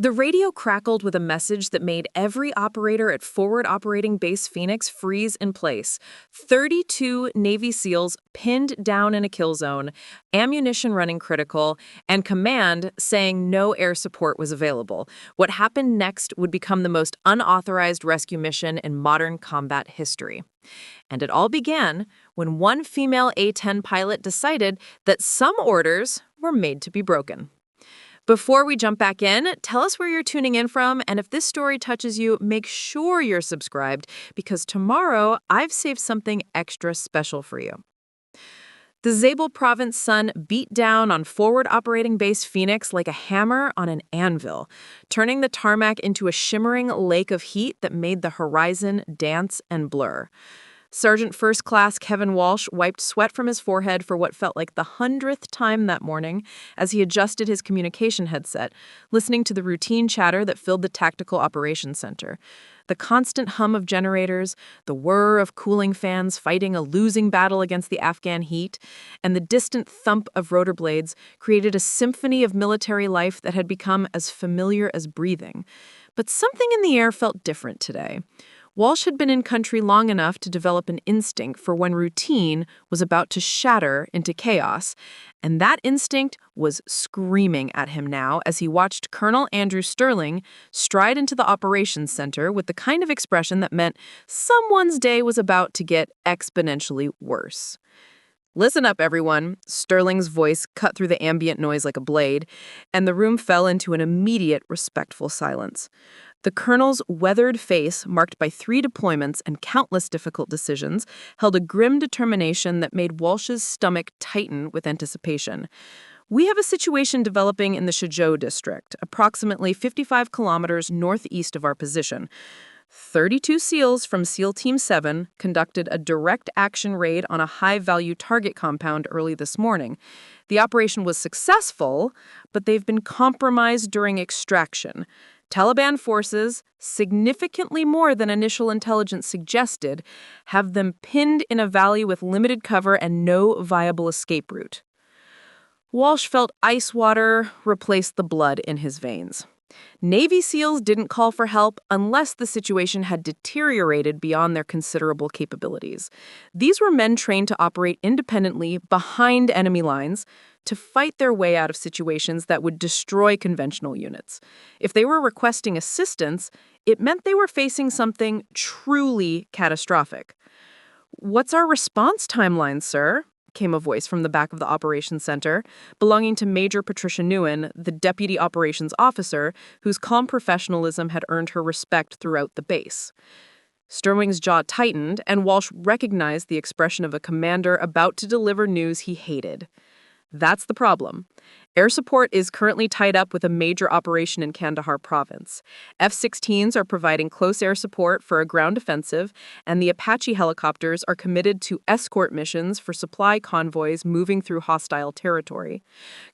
The radio crackled with a message that made every operator at Forward Operating Base Phoenix freeze in place. 32 Navy SEALs pinned down in a kill zone, ammunition running critical, and command saying no air support was available. What happened next would become the most unauthorized rescue mission in modern combat history. And it all began when one female A-10 pilot decided that some orders were made to be broken. Before we jump back in, tell us where you're tuning in from, and if this story touches you, make sure you're subscribed, because tomorrow I've saved something extra special for you. The Zabul Province sun beat down on Forward Operating Base Phoenix like a hammer on an anvil, turning the tarmac into a shimmering lake of heat that made the horizon dance and blur. Sergeant First Class Kevin Walsh wiped sweat from his forehead for what felt like the 100th time that morning as he adjusted his communication headset, listening to the routine chatter that filled the Tactical Operations Center. The constant hum of generators, the whir of cooling fans fighting a losing battle against the Afghan heat, and the distant thump of rotor blades created a symphony of military life that had become as familiar as breathing. But something in the air felt different today. Walsh had been in country long enough to develop an instinct for when routine was about to shatter into chaos, and that instinct was screaming at him now as he watched Colonel Andrew Sterling stride into the operations center with the kind of expression that meant someone's day was about to get exponentially worse. "Listen up, everyone," Sterling's voice cut through the ambient noise like a blade, and the room fell into an immediate, respectful silence. The colonel's weathered face, marked by 3 deployments and countless difficult decisions, held a grim determination that made Walsh's stomach tighten with anticipation. "We have a situation developing in the Shizhou district, approximately 55 kilometers northeast of our position. 32 SEALs from SEAL Team 7 conducted a direct action raid on a high-value target compound early this morning. The operation was successful, but they've been compromised during extraction. Taliban forces, significantly more than initial intelligence suggested, have them pinned in a valley with limited cover and no viable escape route." Walsh felt ice water replace the blood in his veins. Navy SEALs didn't call for help unless the situation had deteriorated beyond their considerable capabilities. These were men trained to operate independently behind enemy lines, to fight their way out of situations that would destroy conventional units. If they were requesting assistance, it meant they were facing something truly catastrophic. "What's our response timeline, sir?" came a voice from the back of the operations center, belonging to Major Patricia Nguyen, the deputy operations officer, whose calm professionalism had earned her respect throughout the base. Sterling's jaw tightened, and Walsh recognized the expression of a commander about to deliver news he hated. That's the problem. Air support is currently tied up with a major operation in Kandahar province. F-16s are providing close air support for a ground offensive, and the Apache helicopters are committed to escort missions for supply convoys moving through hostile territory.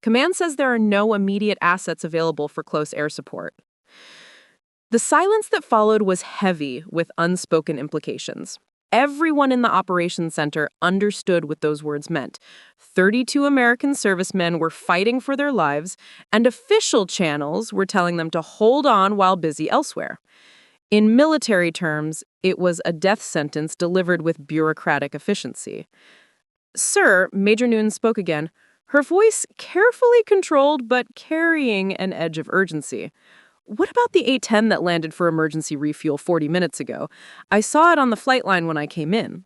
Command says there are no immediate assets available for close air support. The silence that followed was heavy with unspoken implications. Everyone in the operations center understood what those words meant. 32 American servicemen were fighting for their lives, and official channels were telling them to hold on while busy elsewhere. In military terms, it was a death sentence delivered with bureaucratic efficiency. "Sir," Major Nguyen spoke again, her voice carefully controlled but carrying an edge of urgency. "What about the A-10 that landed for emergency refuel 40 minutes ago? I saw it on the flight line when I came in."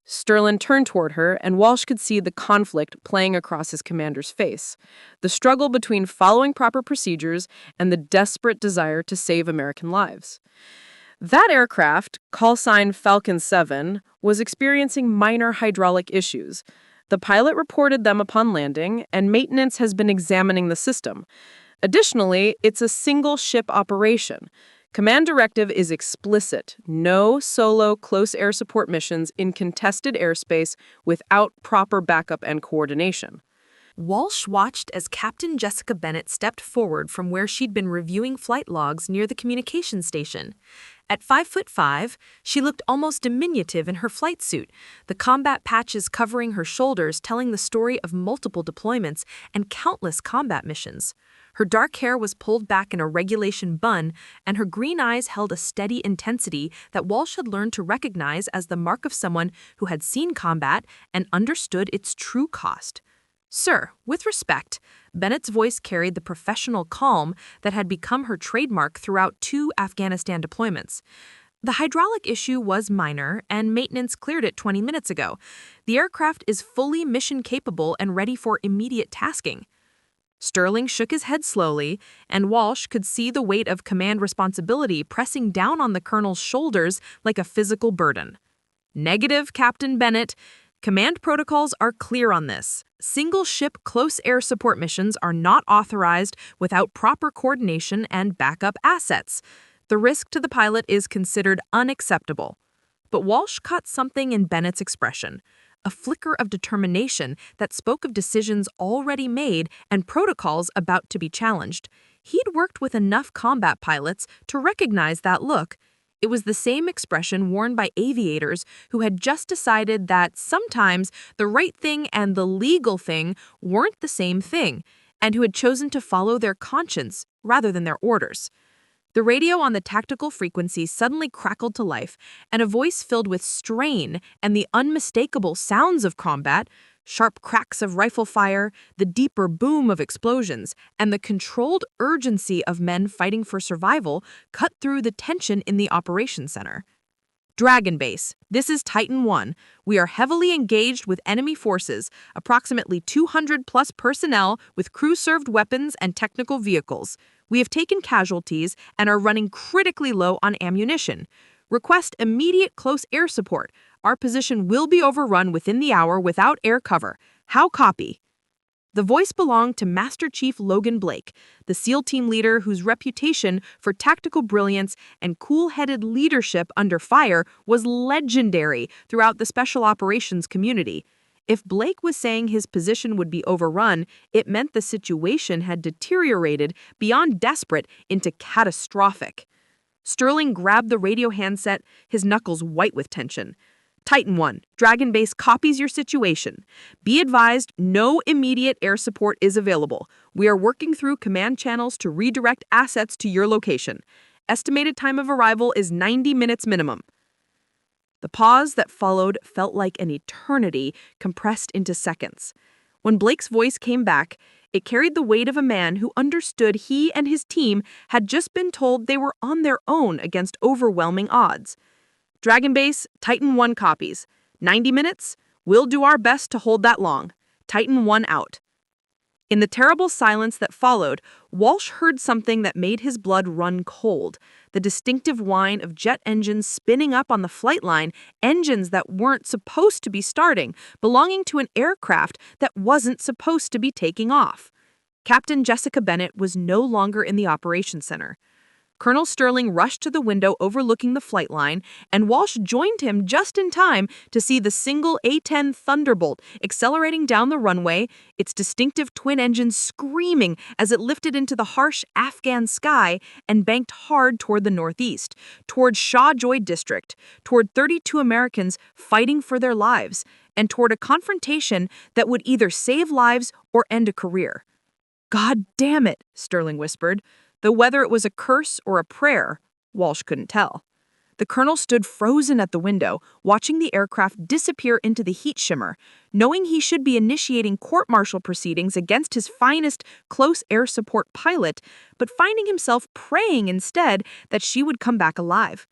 Sterling turned toward her, and Walsh could see the conflict playing across his commander's face. The struggle between following proper procedures and the desperate desire to save American lives. "That aircraft, call sign Falcon 7, was experiencing minor hydraulic issues. The pilot reported them upon landing, and maintenance has been examining the system. Additionally, it's a single-ship operation. Command directive is explicit: no solo close air support missions in contested airspace without proper backup and coordination." Walsh watched as Captain Jessica Bennett stepped forward from where she'd been reviewing flight logs near the communications station. At 5'5", she looked almost diminutive in her flight suit, the combat patches covering her shoulders telling the story of multiple deployments and countless combat missions. Her dark hair was pulled back in a regulation bun, and her green eyes held a steady intensity that Walsh had learned to recognize as the mark of someone who had seen combat and understood its true cost. "Sir, with respect," Bennett's voice carried the professional calm that had become her trademark throughout 2 Afghanistan deployments. "The hydraulic issue was minor, and maintenance cleared it 20 minutes ago. The aircraft is fully mission-capable and ready for immediate tasking." Sterling shook his head slowly, and Walsh could see the weight of command responsibility pressing down on the colonel's shoulders like a physical burden. "Negative, Captain Bennett. Command protocols are clear on this. Single-ship close air support missions are not authorized without proper coordination and backup assets. The risk to the pilot is considered unacceptable." But Walsh caught something in Bennett's expression, a flicker of determination that spoke of decisions already made and protocols about to be challenged. He'd worked with enough combat pilots to recognize that look. It was the same expression worn by aviators who had just decided that sometimes the right thing and the legal thing weren't the same thing, and who had chosen to follow their conscience rather than their orders. The radio on the tactical frequency suddenly crackled to life, and a voice filled with strain and the unmistakable sounds of combat, sharp cracks of rifle fire, the deeper boom of explosions, and the controlled urgency of men fighting for survival cut through the tension in the operations center. "Dragon Base, this is Titan 1. We are heavily engaged with enemy forces, approximately 200-plus personnel with crew-served weapons and technical vehicles. We have taken casualties and are running critically low on ammunition. Request immediate close air support. Our position will be overrun within the hour without air cover. How copy?" The voice belonged to Master Chief Logan Blake, the SEAL team leader whose reputation for tactical brilliance and cool-headed leadership under fire was legendary throughout the special operations community. If Blake was saying his position would be overrun, it meant the situation had deteriorated beyond desperate into catastrophic. Sterling grabbed the radio handset, his knuckles white with tension. "Titan 1, Dragon Base copies your situation. Be advised, no immediate air support is available. We are working through command channels to redirect assets to your location. Estimated time of arrival is 90 minutes minimum." The pause that followed felt like an eternity compressed into seconds. When Blake's voice came back, it carried the weight of a man who understood he and his team had just been told they were on their own against overwhelming odds. "Dragon Base, Titan 1 copies. 90 minutes? We'll do our best to hold that long. Titan 1 out." In the terrible silence that followed, Walsh heard something that made his blood run cold, the distinctive whine of jet engines spinning up on the flight line, engines that weren't supposed to be starting, belonging to an aircraft that wasn't supposed to be taking off. Captain Jessica Bennett was no longer in the operations center. Colonel Sterling rushed to the window overlooking the flight line, and Walsh joined him just in time to see the single A-10 Thunderbolt accelerating down the runway, its distinctive twin engines screaming as it lifted into the harsh Afghan sky and banked hard toward the northeast, toward Shah Joy District, toward 32 Americans fighting for their lives, and toward a confrontation that would either save lives or end a career. "God damn it," Sterling whispered. Though whether it was a curse or a prayer, Walsh couldn't tell. The colonel stood frozen at the window, watching the aircraft disappear into the heat shimmer, knowing he should be initiating court-martial proceedings against his finest close air support pilot, but finding himself praying instead that she would come back alive.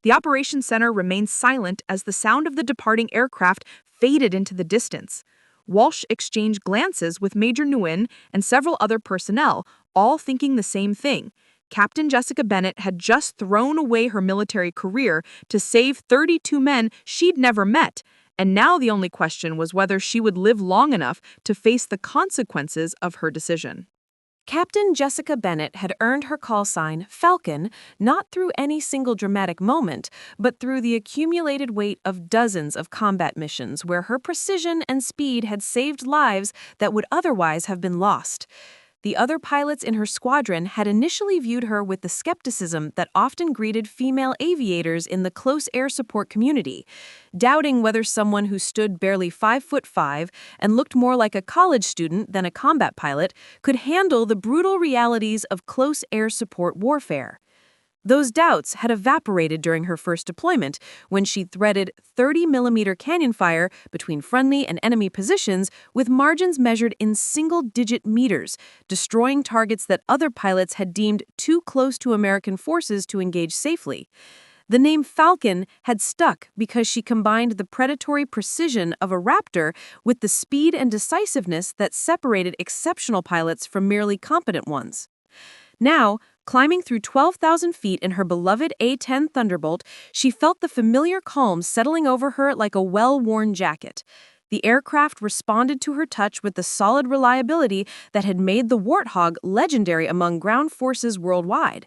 The operations center remained silent as the sound of the departing aircraft faded into the distance. Walsh exchanged glances with Major Nguyen and several other personnel, all thinking the same thing. Captain Jessica Bennett had just thrown away her military career to save 32 men she'd never met, and now the only question was whether she would live long enough to face the consequences of her decision. Captain Jessica Bennett had earned her call sign, Falcon, not through any single dramatic moment, but through the accumulated weight of dozens of combat missions where her precision and speed had saved lives that would otherwise have been lost. The other pilots in her squadron had initially viewed her with the skepticism that often greeted female aviators in the close air support community, doubting whether someone who stood barely 5'5" and looked more like a college student than a combat pilot could handle the brutal realities of close air support warfare. Those doubts had evaporated during her first deployment when she threaded 30mm canyon fire between friendly and enemy positions with margins measured in single-digit meters, destroying targets that other pilots had deemed too close to American forces to engage safely. The name Falcon had stuck because she combined the predatory precision of a Raptor with the speed and decisiveness that separated exceptional pilots from merely competent ones. Now, climbing through 12,000 feet in her beloved A-10 Thunderbolt, she felt the familiar calm settling over her like a well-worn jacket. The aircraft responded to her touch with the solid reliability that had made the Warthog legendary among ground forces worldwide.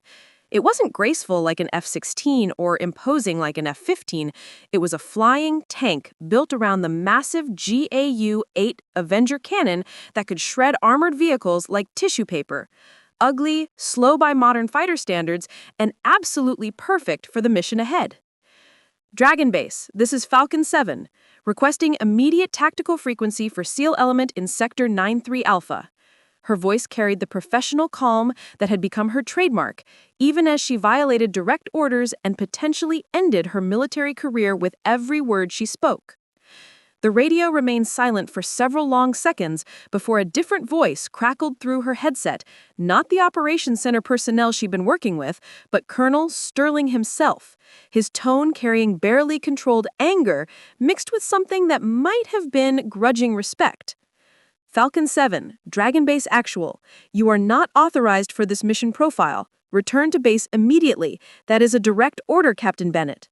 It wasn't graceful like an F-16 or imposing like an F-15. It was a flying tank built around the massive GAU-8 Avenger cannon that could shred armored vehicles like tissue paper. Ugly, slow by modern fighter standards, and absolutely perfect for the mission ahead. Dragon Base, this is Falcon 7, requesting immediate tactical frequency for SEAL element in Sector 93 Alpha. Her voice carried the professional calm that had become her trademark, even as she violated direct orders and potentially ended her military career with every word she spoke. The radio remained silent for several long seconds before a different voice crackled through her headset, not the operations center personnel she'd been working with, but Colonel Sterling himself, his tone carrying barely controlled anger mixed with something that might have been grudging respect. Falcon 7, Dragon Base Actual, you are not authorized for this mission profile. Return to base immediately. That is a direct order, Captain Bennett.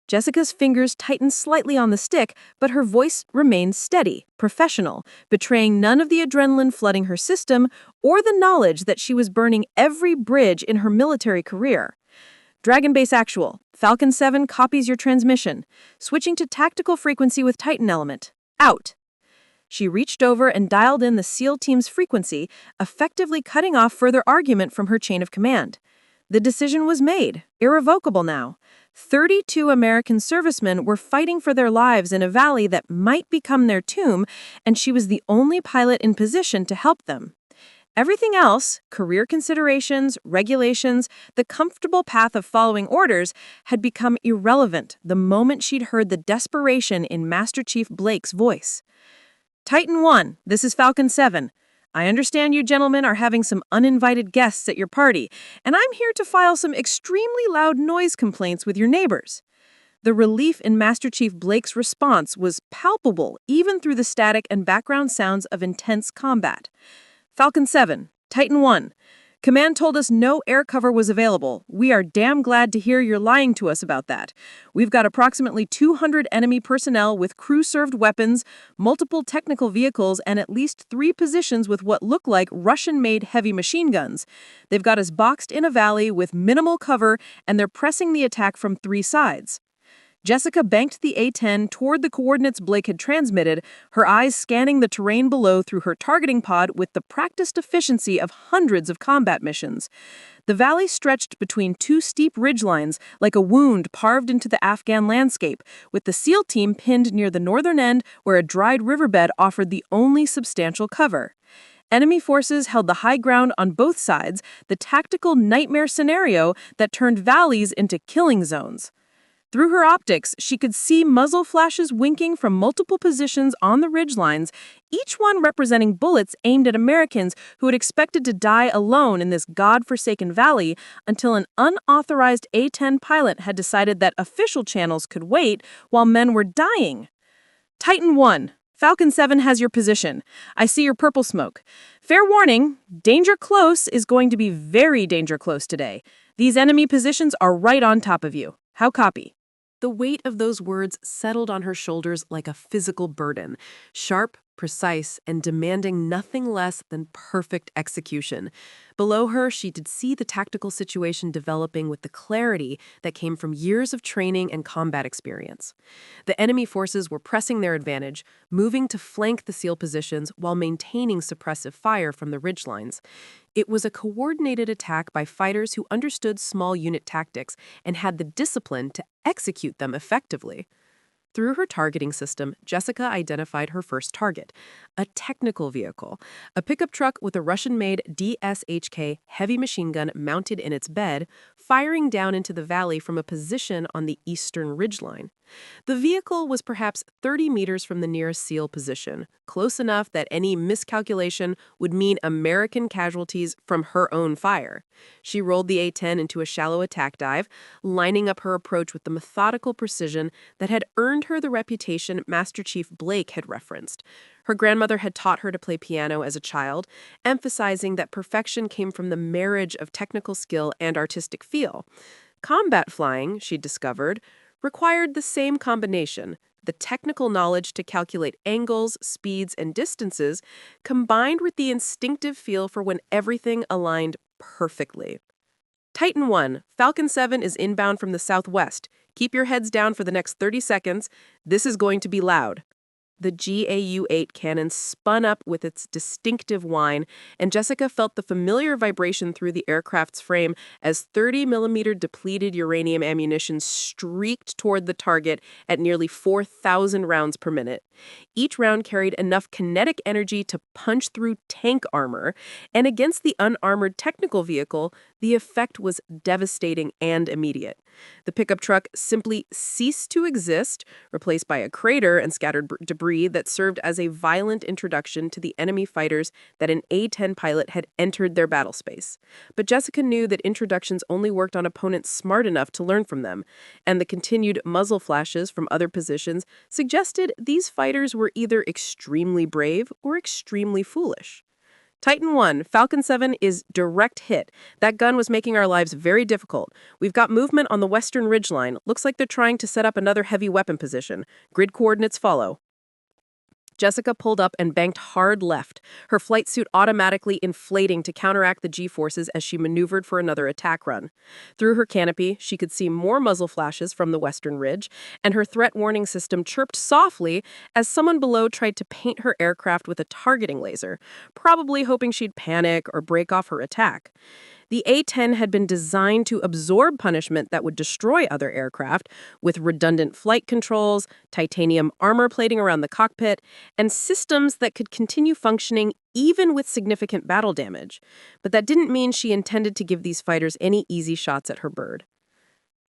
Jessica's fingers tightened slightly on the stick, but her voice remained steady, professional, betraying none of the adrenaline flooding her system or the knowledge that she was burning every bridge in her military career. Dragon Base Actual, Falcon 7 copies your transmission. Switching to tactical frequency with Titan element. Out. She reached over and dialed in the SEAL team's frequency, effectively cutting off further argument from her chain of command. The decision was made, irrevocable now. 32 American servicemen were fighting for their lives in a valley that might become their tomb, and she was the only pilot in position to help them. Everything else, career considerations, regulations, the comfortable path of following orders, had become irrelevant the moment she'd heard the desperation in Master Chief Blake's voice. Titan 1, this is Falcon 7. I understand you gentlemen are having some uninvited guests at your party, and I'm here to file some extremely loud noise complaints with your neighbors. The relief in Master Chief Blake's response was palpable even through the static and background sounds of intense combat. Falcon 7, Titan 1. Command told us no air cover was available. We are damn glad to hear you're lying to us about that. We've got approximately 200 enemy personnel with crew-served weapons, multiple technical vehicles, and at least 3 positions with what look like Russian-made heavy machine guns. They've got us boxed in a valley with minimal cover, and they're pressing the attack from 3 sides. Jessica banked the A-10 toward the coordinates Blake had transmitted, her eyes scanning the terrain below through her targeting pod with the practiced efficiency of hundreds of combat missions. The valley stretched between 2 steep ridgelines like a wound carved into the Afghan landscape, with the SEAL team pinned near the northern end where a dried riverbed offered the only substantial cover. Enemy forces held the high ground on both sides, the tactical nightmare scenario that turned valleys into killing zones. Through her optics, she could see muzzle flashes winking from multiple positions on the ridgelines, each one representing bullets aimed at Americans who had expected to die alone in this god-forsaken valley until an unauthorized A-10 pilot had decided that official channels could wait while men were dying. Titan 1, Falcon 7 has your position. I see your purple smoke. Fair warning, danger close is going to be very danger close today. These enemy positions are right on top of you. How copy? The weight of those words settled on her shoulders like a physical burden, sharp, precise, and demanding nothing less than perfect execution. Below her, she could see the tactical situation developing with the clarity that came from years of training and combat experience. The enemy forces were pressing their advantage, moving to flank the SEAL positions while maintaining suppressive fire from the ridgelines. It was a coordinated attack by fighters who understood small unit tactics and had the discipline to execute them effectively. Through her targeting system, Jessica identified her first target, a technical vehicle, a pickup truck with a Russian-made DSHK heavy machine gun mounted in its bed, firing down into the valley from a position on the eastern ridgeline. The vehicle was perhaps 30 meters from the nearest SEAL position, close enough that any miscalculation would mean American casualties from her own fire. She rolled the A-10 into a shallow attack dive, lining up her approach with the methodical precision that had earned her the reputation Master Chief Blake had referenced. Her grandmother had taught her to play piano as a child, emphasizing that perfection came from the marriage of technical skill and artistic feel. Combat flying, she discovered, required the same combination, the technical knowledge to calculate angles, speeds, and distances, combined with the instinctive feel for when everything aligned perfectly. Titan 1, Falcon 7 is inbound from the southwest. Keep your heads down for the next 30 seconds. This is going to be loud. The GAU-8 cannon spun up with its distinctive whine, and Jessica felt the familiar vibration through the aircraft's frame as 30-millimeter depleted uranium ammunition streaked toward the target at nearly 4,000 rounds per minute. Each round carried enough kinetic energy to punch through tank armor, and against the unarmored technical vehicle, the effect was devastating and immediate. The pickup truck simply ceased to exist, replaced by a crater and scattered debris that served as a violent introduction to the enemy fighters that an A-10 pilot had entered their battle space. But Jessica knew that introductions only worked on opponents smart enough to learn from them, and the continued muzzle flashes from other positions suggested these fighters were either extremely brave or extremely foolish. Titan 1, Falcon 7 is direct hit. That gun was making our lives very difficult. We've got movement on the western ridgeline. Looks like they're trying to set up another heavy weapon position. Grid coordinates follow. Jessica pulled up and banked hard left, her flight suit automatically inflating to counteract the G-forces as she maneuvered for another attack run. Through her canopy, she could see more muzzle flashes from the western ridge, and her threat warning system chirped softly as someone below tried to paint her aircraft with a targeting laser, probably hoping she'd panic or break off her attack. The A-10 had been designed to absorb punishment that would destroy other aircraft, with redundant flight controls, titanium armor plating around the cockpit, and systems that could continue functioning even with significant battle damage. But that didn't mean she intended to give these fighters any easy shots at her bird.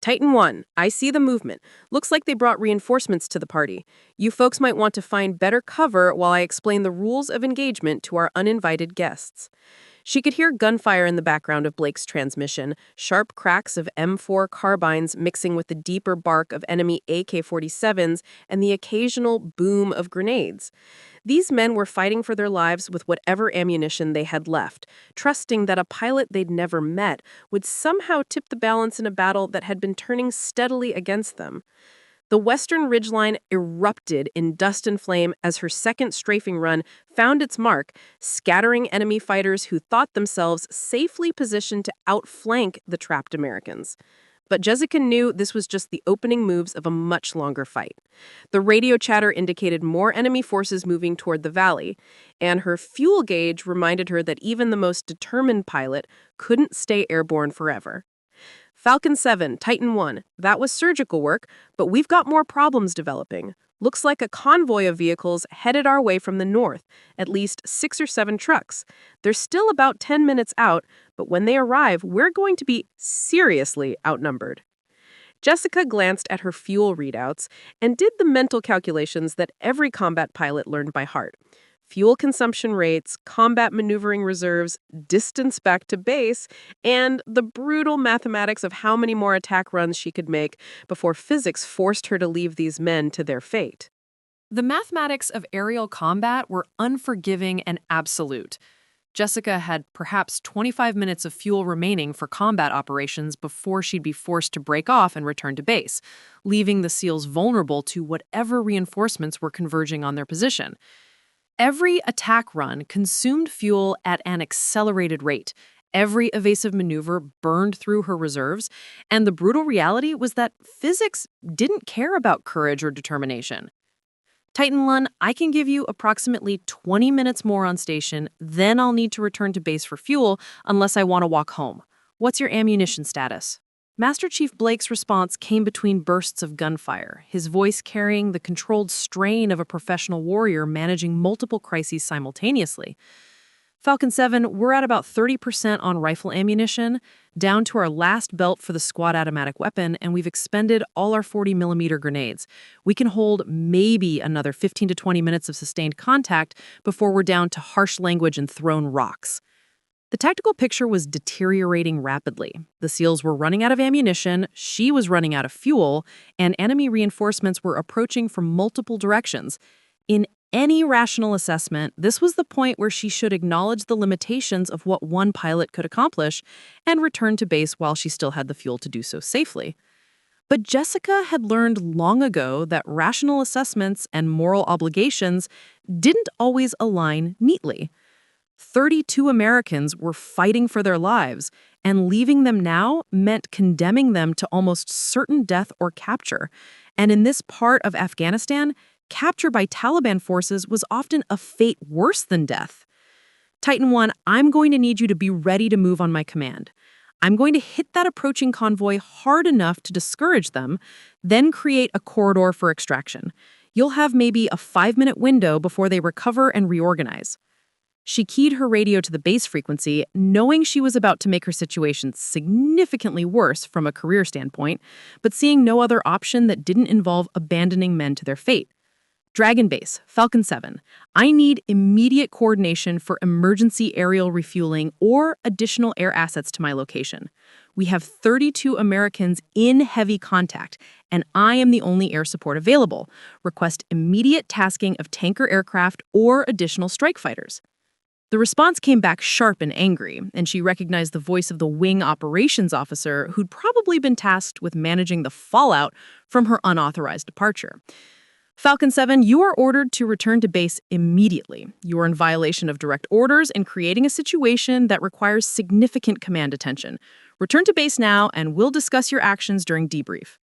Titan 1, I see the movement. Looks like they brought reinforcements to the party. You folks might want to find better cover while I explain the rules of engagement to our uninvited guests. She could hear gunfire in the background of Blake's transmission, sharp cracks of M4 carbines mixing with the deeper bark of enemy AK-47s and the occasional boom of grenades. These men were fighting for their lives with whatever ammunition they had left, trusting that a pilot they'd never met would somehow tip the balance in a battle that had been turning steadily against them. The western ridgeline erupted in dust and flame as her second strafing run found its mark, scattering enemy fighters who thought themselves safely positioned to outflank the trapped Americans. But Jessica knew this was just the opening moves of a much longer fight. The radio chatter indicated more enemy forces moving toward the valley, and her fuel gauge reminded her that even the most determined pilot couldn't stay airborne forever. Falcon 7, Titan 1, that was surgical work, but we've got more problems developing. Looks like a convoy of vehicles headed our way from the north, at least 6 or 7 trucks. They're still about 10 minutes out, but when they arrive, we're going to be seriously outnumbered. Jessica glanced at her fuel readouts and did the mental calculations that every combat pilot learned by heart. Fuel consumption rates, combat maneuvering reserves, distance back to base, and the brutal mathematics of how many more attack runs she could make before physics forced her to leave these men to their fate. The mathematics of aerial combat were unforgiving and absolute. Jessica had perhaps 25 minutes of fuel remaining for combat operations before she'd be forced to break off and return to base, leaving the SEALs vulnerable to whatever reinforcements were converging on their position. Every attack run consumed fuel at an accelerated rate. Every evasive maneuver burned through her reserves, and the brutal reality was that physics didn't care about courage or determination. Titan Lun, I can give you approximately 20 minutes more on station, then I'll need to return to base for fuel unless I want to walk home. What's your ammunition status? Master Chief Blake's response came between bursts of gunfire, his voice carrying the controlled strain of a professional warrior managing multiple crises simultaneously. Falcon 7, we're at about 30% on rifle ammunition, down to our last belt for the squad automatic weapon, and we've expended all our 40mm grenades. We can hold maybe another 15 to 20 minutes of sustained contact before we're down to harsh language and thrown rocks. The tactical picture was deteriorating rapidly. The SEALs were running out of ammunition, she was running out of fuel, and enemy reinforcements were approaching from multiple directions. In any rational assessment, this was the point where she should acknowledge the limitations of what one pilot could accomplish and return to base while she still had the fuel to do so safely. But Jessica had learned long ago that rational assessments and moral obligations didn't always align neatly. 32 Americans were fighting for their lives, and leaving them now meant condemning them to almost certain death or capture. And in this part of Afghanistan, capture by Taliban forces was often a fate worse than death. Titan 1, I'm going to need you to be ready to move on my command. I'm going to hit that approaching convoy hard enough to discourage them, then create a corridor for extraction. You'll have maybe a 5-minute window before they recover and reorganize. She keyed her radio to the base frequency, knowing she was about to make her situation significantly worse from a career standpoint, but seeing no other option that didn't involve abandoning men to their fate. Dragon Base, Falcon 7, I need immediate coordination for emergency aerial refueling or additional air assets to my location. We have 32 Americans in heavy contact, and I am the only air support available. Request immediate tasking of tanker aircraft or additional strike fighters. The response came back sharp and angry, and she recognized the voice of the wing operations officer who'd probably been tasked with managing the fallout from her unauthorized departure. Falcon 7, you are ordered to return to base immediately. You are in violation of direct orders and creating a situation that requires significant command attention. Return to base now, and we'll discuss your actions during debrief.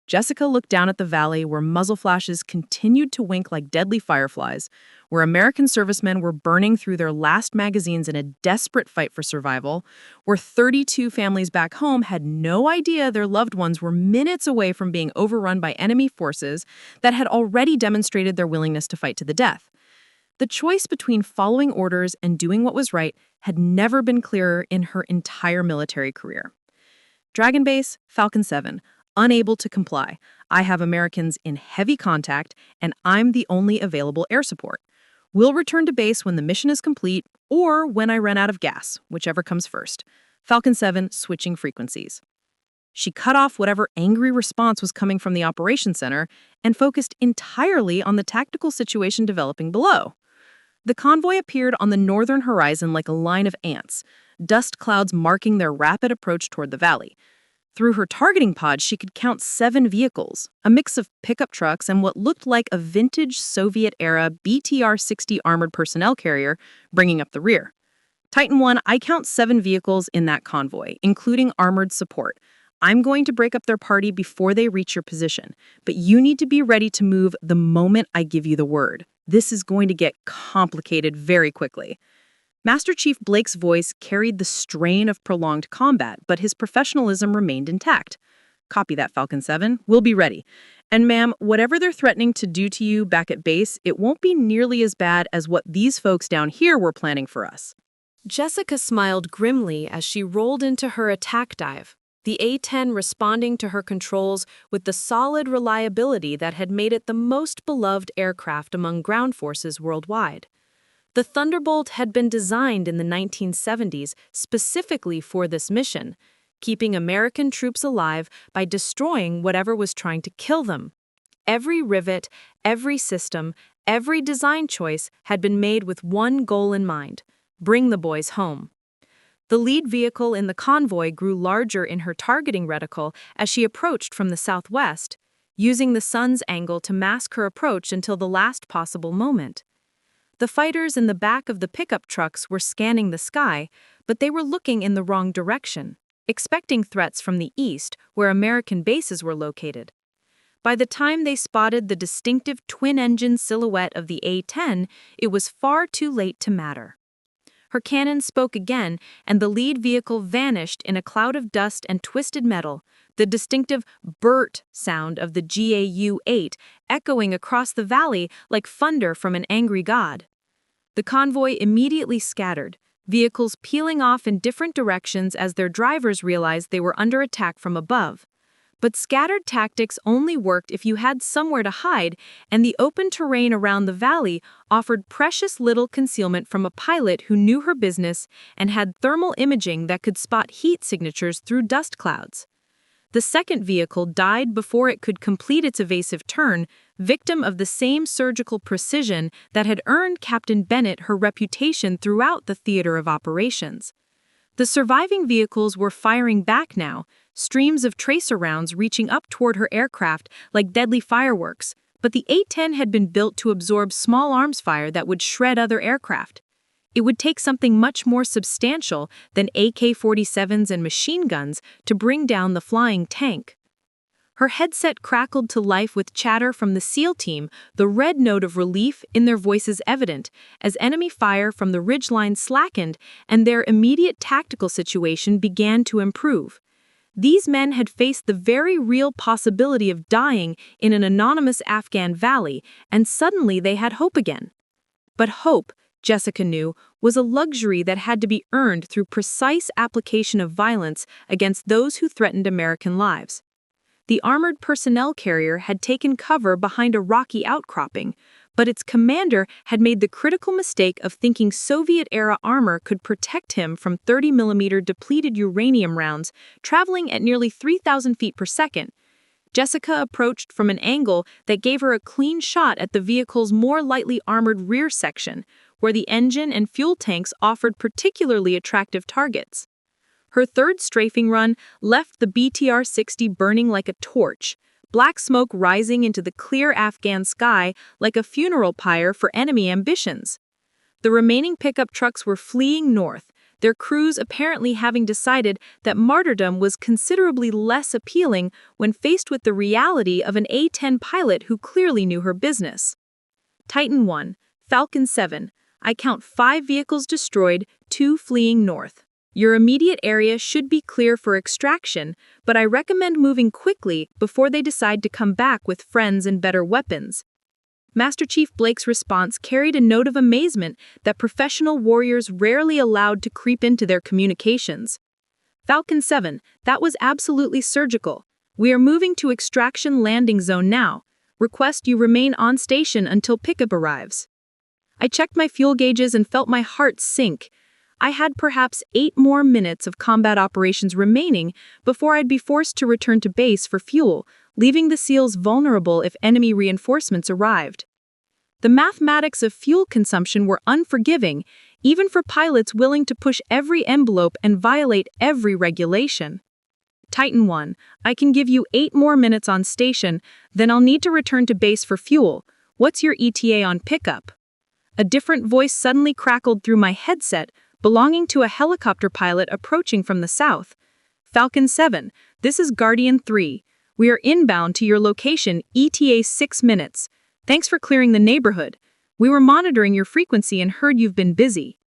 Jessica looked down at the valley where muzzle flashes continued to wink like deadly fireflies, where American servicemen were burning through their last magazines in a desperate fight for survival, where 32 families back home had no idea their loved ones were minutes away from being overrun by enemy forces that had already demonstrated their willingness to fight to the death. The choice between following orders and doing what was right had never been clearer in her entire military career. Dragon Base, Falcon 7. Unable to comply. I have Americans in heavy contact, and I'm the only available air support. We'll return to base when the mission is complete or when I run out of gas, whichever comes first. Falcon 7 switching frequencies. She cut off whatever angry response was coming from the operations center and focused entirely on the tactical situation developing below. The convoy appeared on the northern horizon like a line of ants, dust clouds marking their rapid approach toward the valley. Through her targeting pod, she could count 7 vehicles, a mix of pickup trucks and what looked like a vintage Soviet-era BTR-60 armored personnel carrier, bringing up the rear. Titan 1, I count 7 vehicles in that convoy, including armored support. I'm going to break up their party before they reach your position, but you need to be ready to move the moment I give you the word. This is going to get complicated very quickly. Master Chief Blake's voice carried the strain of prolonged combat, but his professionalism remained intact. Copy that, Falcon 7. We'll be ready. And ma'am, whatever they're threatening to do to you back at base, it won't be nearly as bad as what these folks down here were planning for us. Jessica smiled grimly as she rolled into her attack dive, the A-10 responding to her controls with the solid reliability that had made it the most beloved aircraft among ground forces worldwide. The Thunderbolt had been designed in the 1970s specifically for this mission, keeping American troops alive by destroying whatever was trying to kill them. Every rivet, every system, every design choice had been made with one goal in mind: bring the boys home. The lead vehicle in the convoy grew larger in her targeting reticle as she approached from the southwest, using the sun's angle to mask her approach until the last possible moment. The fighters in the back of the pickup trucks were scanning the sky, but they were looking in the wrong direction, expecting threats from the east, where American bases were located. By the time they spotted the distinctive twin-engine silhouette of the A-10, it was far too late to matter. Her cannon spoke again, and the lead vehicle vanished in a cloud of dust and twisted metal, the distinctive "burt" sound of the GAU-8 echoing across the valley like thunder from an angry god. The convoy immediately scattered, vehicles peeling off in different directions as their drivers realized they were under attack from above. But scattered tactics only worked if you had somewhere to hide, and the open terrain around the valley offered precious little concealment from a pilot who knew her business and had thermal imaging that could spot heat signatures through dust clouds. The second vehicle died before it could complete its evasive turn, victim of the same surgical precision that had earned Captain Bennett her reputation throughout the theater of operations. The surviving vehicles were firing back now, streams of tracer rounds reaching up toward her aircraft like deadly fireworks, but the A-10 had been built to absorb small arms fire that would shred other aircraft. It would take something much more substantial than AK-47s and machine guns to bring down the flying tank. Her headset crackled to life with chatter from the SEAL team, the red note of relief in their voices evident, as enemy fire from the ridgeline slackened and their immediate tactical situation began to improve. These men had faced the very real possibility of dying in an anonymous Afghan valley, and suddenly they had hope again. But hope, Jessica knew, was a luxury that had to be earned through precise application of violence against those who threatened American lives. The armored personnel carrier had taken cover behind a rocky outcropping, but its commander had made the critical mistake of thinking Soviet-era armor could protect him from 30mm depleted uranium rounds traveling at nearly 3,000 feet per second. Jessica approached from an angle that gave her a clean shot at the vehicle's more lightly armored rear section, where the engine and fuel tanks offered particularly attractive targets. Her third strafing run left the BTR-60 burning like a torch, black smoke rising into the clear Afghan sky like a funeral pyre for enemy ambitions. The remaining pickup trucks were fleeing north, their crews apparently having decided that martyrdom was considerably less appealing when faced with the reality of an A-10 pilot who clearly knew her business. Titan 1, Falcon 7, I count 5 vehicles destroyed, 2 fleeing north. Your immediate area should be clear for extraction, but I recommend moving quickly before they decide to come back with friends and better weapons. Master Chief Blake's response carried a note of amazement that professional warriors rarely allowed to creep into their communications. Falcon 7, that was absolutely surgical. We are moving to extraction landing zone now. Request you remain on station until pickup arrives. I checked my fuel gauges and felt my heart sink. I had perhaps 8 more minutes of combat operations remaining before I'd be forced to return to base for fuel, leaving the SEALs vulnerable if enemy reinforcements arrived. The mathematics of fuel consumption were unforgiving, even for pilots willing to push every envelope and violate every regulation. Titan 1, I can give you 8 more minutes on station, then I'll need to return to base for fuel. What's your ETA on pickup? A different voice suddenly crackled through my headset, belonging to a helicopter pilot approaching from the south. Falcon 7, this is Guardian 3. We are inbound to your location, ETA 6 minutes. Thanks for clearing the neighborhood. We were monitoring your frequency and heard you've been busy.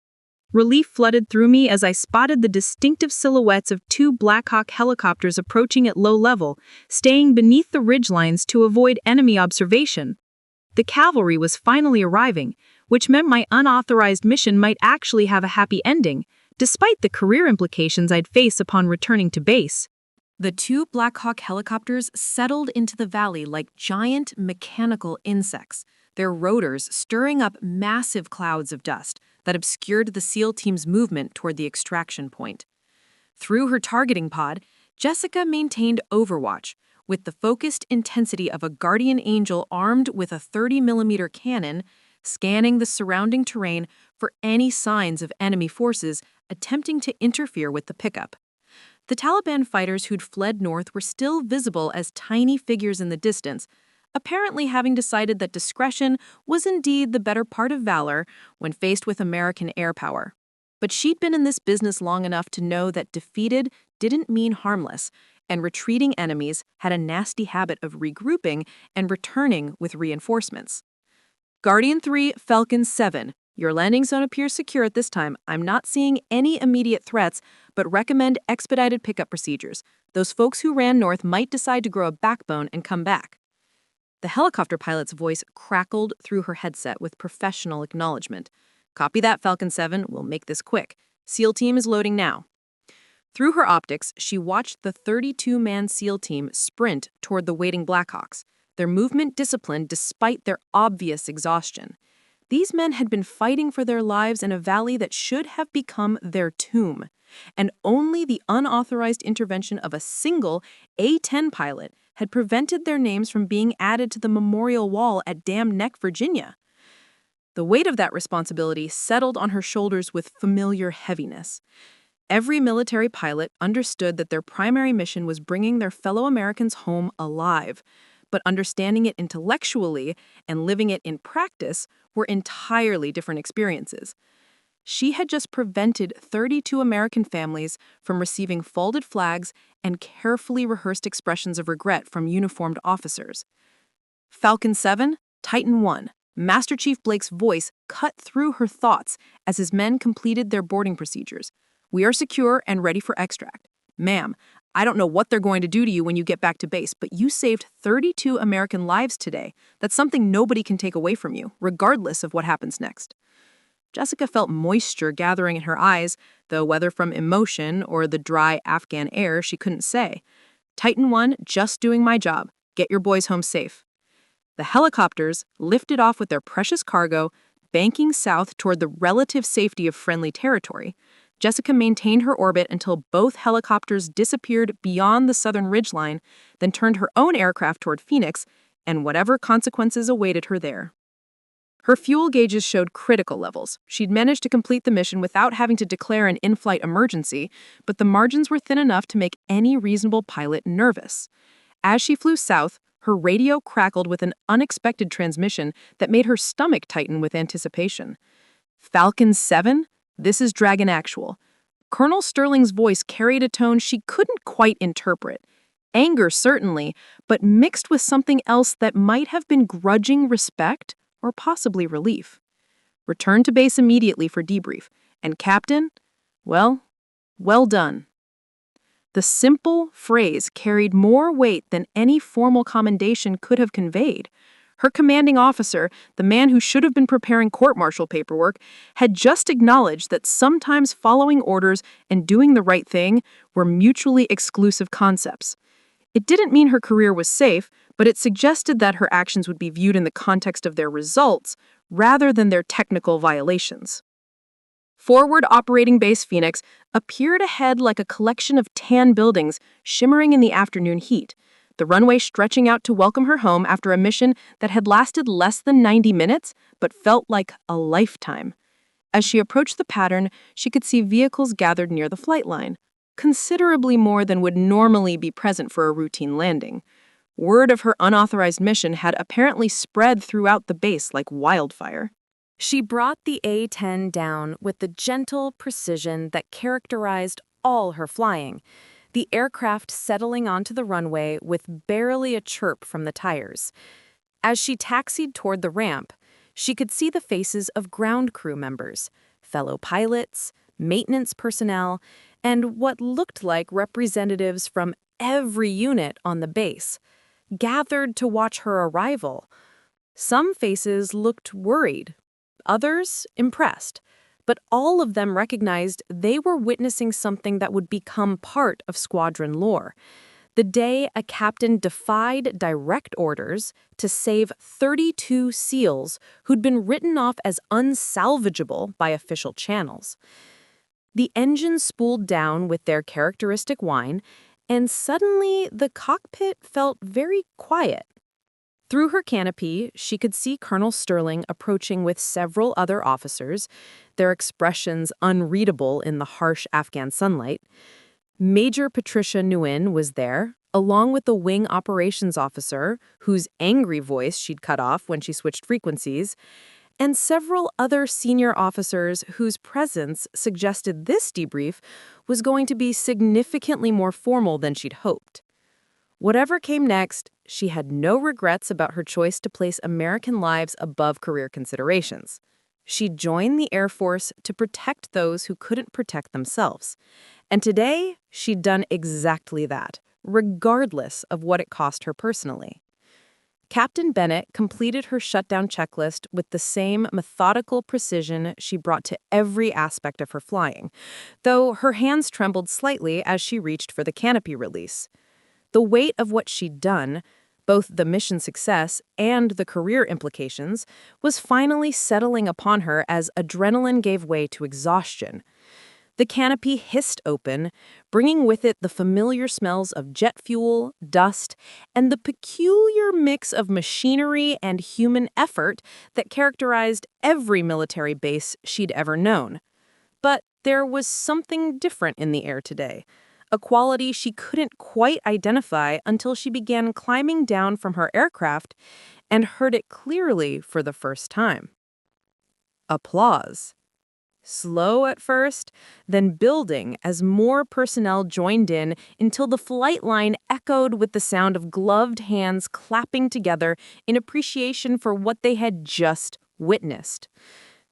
Relief flooded through me as I spotted the distinctive silhouettes of 2 Black Hawk helicopters approaching at low level, staying beneath the ridgelines to avoid enemy observation. The cavalry was finally arriving, which meant my unauthorized mission might actually have a happy ending, despite the career implications I'd face upon returning to base. The 2 Black Hawk helicopters settled into the valley like giant mechanical insects, their rotors stirring up massive clouds of dust that obscured the SEAL team's movement toward the extraction point. Through her targeting pod, Jessica maintained overwatch, with the focused intensity of a guardian angel armed with a 30mm cannon, scanning the surrounding terrain for any signs of enemy forces attempting to interfere with the pickup. The Taliban fighters who'd fled north were still visible as tiny figures in the distance, apparently having decided that discretion was indeed the better part of valor when faced with American air power. But she'd been in this business long enough to know that defeated didn't mean harmless, and retreating enemies had a nasty habit of regrouping and returning with reinforcements. Guardian 3, Falcon 7. Your landing zone appears secure at this time. I'm not seeing any immediate threats, but recommend expedited pickup procedures. Those folks who ran north might decide to grow a backbone and come back. The helicopter pilot's voice crackled through her headset with professional acknowledgement. Copy that, Falcon 7. We'll make this quick. SEAL team is loading now. Through her optics, she watched the 32-man SEAL team sprint toward the waiting Blackhawks, their movement disciplined despite their obvious exhaustion. These men had been fighting for their lives in a valley that should have become their tomb, and only the unauthorized intervention of a single A-10 pilot had prevented their names from being added to the memorial wall at Dam Neck, Virginia. The weight of that responsibility settled on her shoulders with familiar heaviness. Every military pilot understood that their primary mission was bringing their fellow Americans home alive, but understanding it intellectually and living it in practice were entirely different experiences. She had just prevented 32 American families from receiving folded flags and carefully rehearsed expressions of regret from uniformed officers. Falcon 7, Titan 1. Master Chief Blake's voice cut through her thoughts as his men completed their boarding procedures. We are secure and ready for extract. Ma'am, I don't know what they're going to do to you when you get back to base, but you saved 32 American lives today. That's something nobody can take away from you, regardless of what happens next. Jessica felt moisture gathering in her eyes, though whether from emotion or the dry Afghan air, she couldn't say. Titan 1, just doing my job. Get your boys home safe. The helicopters lifted off with their precious cargo, banking south toward the relative safety of friendly territory. Jessica maintained her orbit until both helicopters disappeared beyond the southern ridgeline, then turned her own aircraft toward Phoenix, and whatever consequences awaited her there. Her fuel gauges showed critical levels. She'd managed to complete the mission without having to declare an in-flight emergency, but the margins were thin enough to make any reasonable pilot nervous. As she flew south, her radio crackled with an unexpected transmission that made her stomach tighten with anticipation. Falcon 7? This is Dragon Actual. Colonel Sterling's voice carried a tone she couldn't quite interpret. Anger, certainly, but mixed with something else that might have been grudging respect or possibly relief. Return to base immediately for debrief. And Captain, well done. The simple phrase carried more weight than any formal commendation could have conveyed. Her commanding officer, the man who should have been preparing court-martial paperwork, had just acknowledged that sometimes following orders and doing the right thing were mutually exclusive concepts. It didn't mean her career was safe, but it suggested that her actions would be viewed in the context of their results rather than their technical violations. Forward Operating Base Phoenix appeared ahead like a collection of tan buildings shimmering in the afternoon heat, the runway stretching out to welcome her home after a mission that had lasted less than 90 minutes but felt like a lifetime. As she approached the pattern, she could see vehicles gathered near the flight line, considerably more than would normally be present for a routine landing. Word of her unauthorized mission had apparently spread throughout the base like wildfire. She brought the A-10 down with the gentle precision that characterized all her flying, the aircraft settling onto the runway with barely a chirp from the tires. As she taxied toward the ramp, she could see the faces of ground crew members, fellow pilots, maintenance personnel, and what looked like representatives from every unit on the base, gathered to watch her arrival. Some faces looked worried, others impressed, but all of them recognized they were witnessing something that would become part of squadron lore. The day a captain defied direct orders to save 32 SEALs who'd been written off as unsalvageable by official channels. The engines spooled down with their characteristic whine, and suddenly the cockpit felt very quiet. Through her canopy, she could see Colonel Sterling approaching with several other officers, their expressions unreadable in the harsh Afghan sunlight. Major Patricia Nguyen was there, along with the wing operations officer, whose angry voice she'd cut off when she switched frequencies, and several other senior officers whose presence suggested this debrief was going to be significantly more formal than she'd hoped. Whatever came next, she had no regrets about her choice to place American lives above career considerations. She'd joined the Air Force to protect those who couldn't protect themselves. And today, she'd done exactly that, regardless of what it cost her personally. Captain Bennett completed her shutdown checklist with the same methodical precision she brought to every aspect of her flying, though her hands trembled slightly as she reached for the canopy release. The weight of what she'd done, both the mission success and the career implications, was finally settling upon her as adrenaline gave way to exhaustion. The canopy hissed open, bringing with it the familiar smells of jet fuel, dust, and the peculiar mix of machinery and human effort that characterized every military base she'd ever known. But there was something different in the air today, a quality she couldn't quite identify until she began climbing down from her aircraft and heard it clearly for the first time. Applause. Slow at first, then building as more personnel joined in until the flight line echoed with the sound of gloved hands clapping together in appreciation for what they had just witnessed.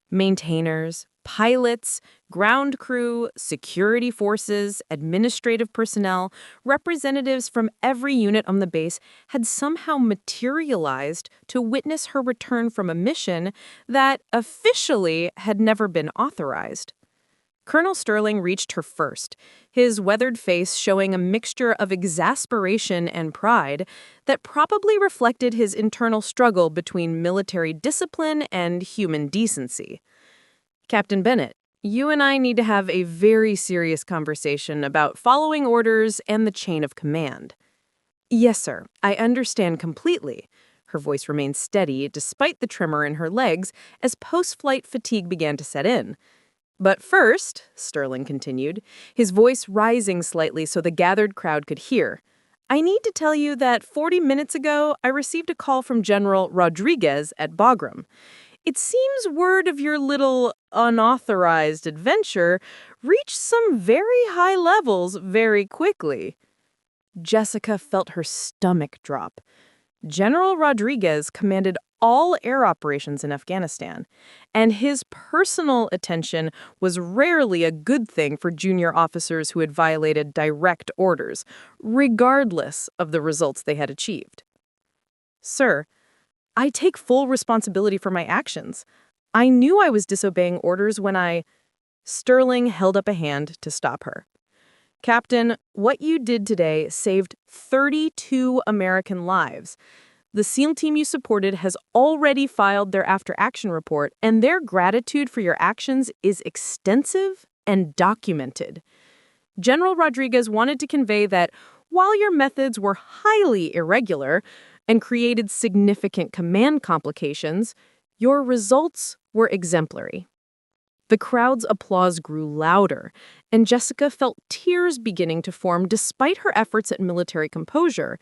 Maintainers, pilots, ground crew, security forces, administrative personnel, representatives from every unit on the base had somehow materialized to witness her return from a mission that officially had never been authorized. Colonel Sterling reached her first, his weathered face showing a mixture of exasperation and pride that probably reflected his internal struggle between military discipline and human decency. Captain Bennett, you and I need to have a very serious conversation about following orders and the chain of command. Yes, sir, I understand completely. Her voice remained steady despite the tremor in her legs as post-flight fatigue began to set in. But first, Sterling continued, his voice rising slightly so the gathered crowd could hear, I need to tell you that 40 minutes ago, I received a call from General Rodriguez at Bagram. It seems word of your little unauthorized adventure reached some very high levels very quickly. Jessica felt her stomach drop. General Rodriguez commanded all air operations in Afghanistan, and his personal attention was rarely a good thing for junior officers who had violated direct orders, regardless of the results they had achieved. Sir, I take full responsibility for my actions. I knew I was disobeying orders when Sterling held up a hand to stop her. Captain, what you did today saved 32 American lives. The SEAL team you supported has already filed their after-action report, and their gratitude for your actions is extensive and documented. General Rodriguez wanted to convey that while your methods were highly irregular and created significant command complications, your results were exemplary. The crowd's applause grew louder, and Jessica felt tears beginning to form despite her efforts at military composure.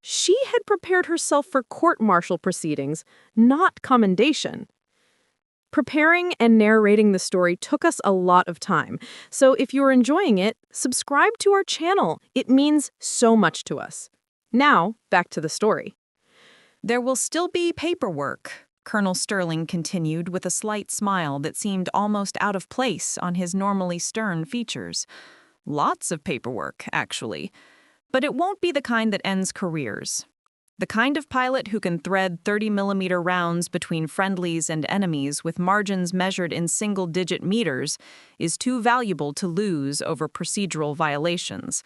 She had prepared herself for court-martial proceedings, not commendation. Preparing and narrating the story took us a lot of time, so if you're enjoying it, subscribe to our channel. It means so much to us. Now, back to the story. There will still be paperwork, Colonel Sterling continued with a slight smile that seemed almost out of place on his normally stern features. Lots of paperwork, actually. But it won't be the kind that ends careers. The kind of pilot who can thread 30mm rounds between friendlies and enemies with margins measured in single-digit meters is too valuable to lose over procedural violations,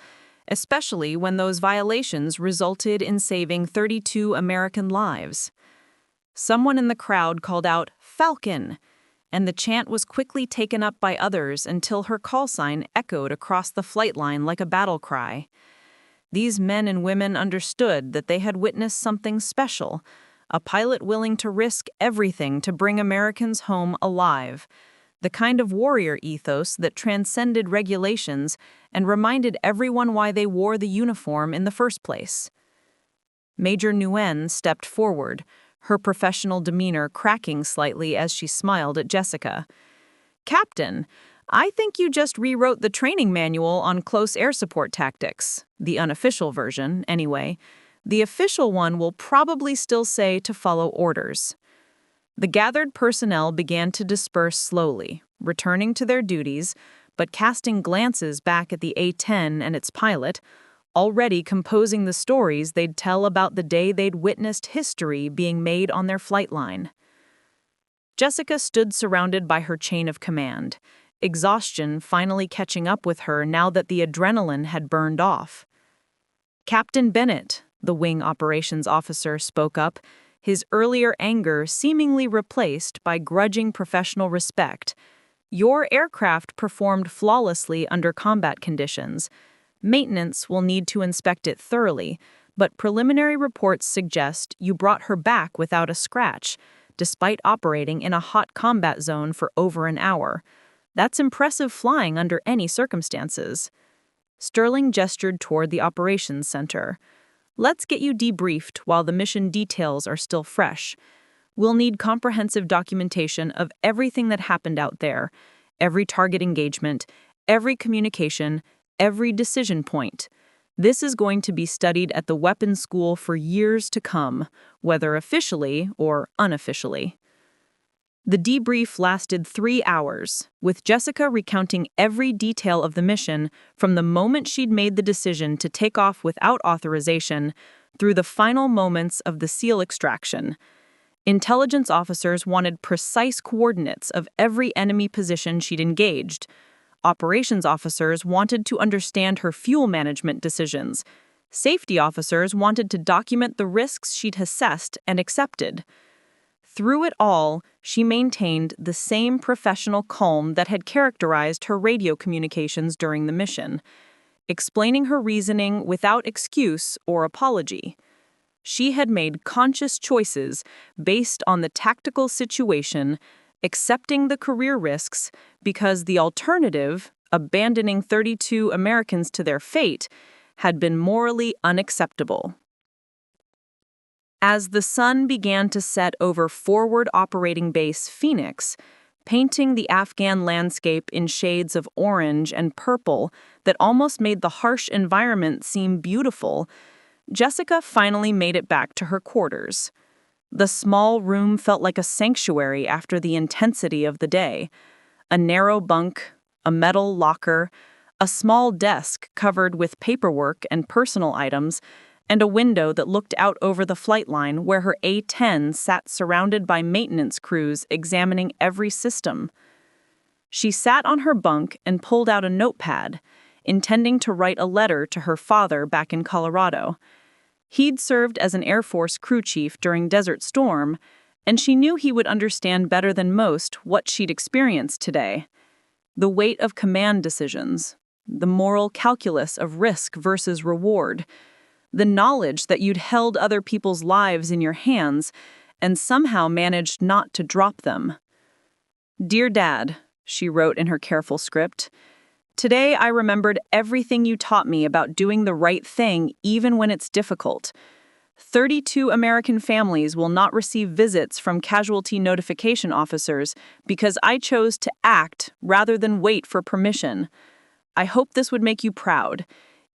especially when those violations resulted in saving 32 American lives. Someone in the crowd called out, "Falcon!" and the chant was quickly taken up by others until her call sign echoed across the flight line like a battle cry. These men and women understood that they had witnessed something special, a pilot willing to risk everything to bring Americans home alive. the kind of warrior ethos that transcended regulations and reminded everyone why they wore the uniform in the first place. Major Nguyen stepped forward, her professional demeanor cracking slightly as she smiled at Jessica. "Captain, I think you just rewrote the training manual on close air support tactics, the unofficial version, anyway. The official one will probably still say to follow orders." The gathered personnel began to disperse slowly, returning to their duties, but casting glances back at the A-10 and its pilot, already composing the stories they'd tell about the day they'd witnessed history being made on their flight line. Jessica stood surrounded by her chain of command, exhaustion finally catching up with her now that the adrenaline had burned off. "Captain Bennett," the wing operations officer spoke up, his earlier anger seemingly replaced by grudging professional respect. "Your aircraft performed flawlessly under combat conditions. Maintenance will need to inspect it thoroughly, but preliminary reports suggest you brought her back without a scratch, despite operating in a hot combat zone for over an hour. That's impressive flying under any circumstances." Sterling gestured toward the operations center. "Let's get you debriefed while the mission details are still fresh. We'll need comprehensive documentation of everything that happened out there, every target engagement, every communication, every decision point. This is going to be studied at the weapons school for years to come, whether officially or unofficially." The debrief lasted 3 hours, with Jessica recounting every detail of the mission from the moment she'd made the decision to take off without authorization through the final moments of the SEAL extraction. Intelligence officers wanted precise coordinates of every enemy position she'd engaged. Operations officers wanted to understand her fuel management decisions. Safety officers wanted to document the risks she'd assessed and accepted. Through it all, she maintained the same professional calm that had characterized her radio communications during the mission, explaining her reasoning without excuse or apology. She had made conscious choices based on the tactical situation, accepting the career risks because the alternative, abandoning 32 Americans to their fate, had been morally unacceptable. As the sun began to set over forward operating base Phoenix, painting the Afghan landscape in shades of orange and purple that almost made the harsh environment seem beautiful, Jessica finally made it back to her quarters. The small room felt like a sanctuary after the intensity of the day. A narrow bunk, a metal locker, a small desk covered with paperwork and personal items, and a window that looked out over the flight line where her A-10 sat surrounded by maintenance crews examining every system. She sat on her bunk and pulled out a notepad, intending to write a letter to her father back in Colorado. He'd served as an Air Force crew chief during Desert Storm, and she knew he would understand better than most what she'd experienced today. The weight of command decisions, the moral calculus of risk versus reward, the knowledge that you'd held other people's lives in your hands and somehow managed not to drop them. "Dear Dad," she wrote in her careful script, "today I remembered everything you taught me about doing the right thing even when it's difficult. 32 American families will not receive visits from casualty notification officers because I chose to act rather than wait for permission. I hope this would make you proud,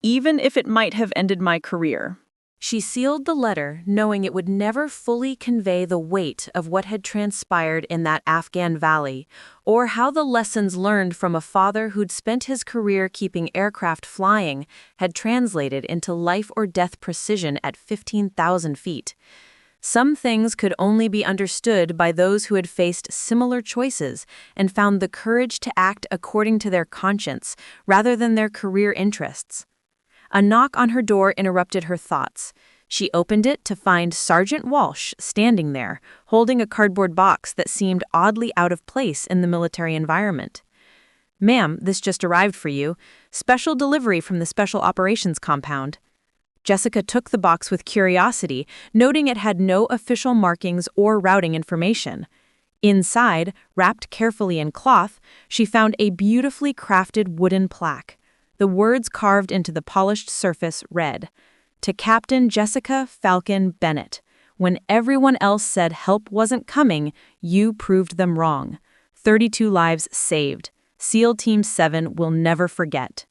even if it might have ended my career." She sealed the letter, knowing it would never fully convey the weight of what had transpired in that Afghan valley, or how the lessons learned from a father who'd spent his career keeping aircraft flying had translated into life-or-death precision at 15,000 feet. Some things could only be understood by those who had faced similar choices and found the courage to act according to their conscience rather than their career interests. A knock on her door interrupted her thoughts. She opened it to find Sergeant Walsh standing there, holding a cardboard box that seemed oddly out of place in the military environment. "Ma'am, this just arrived for you. Special delivery from the Special Operations Compound." Jessica took the box with curiosity, noting it had no official markings or routing information. Inside, wrapped carefully in cloth, she found a beautifully crafted wooden plaque. The words carved into the polished surface read, "To Captain Jessica Falcon Bennett. When everyone else said help wasn't coming, you proved them wrong. 32 lives saved. SEAL Team 7 will never forget."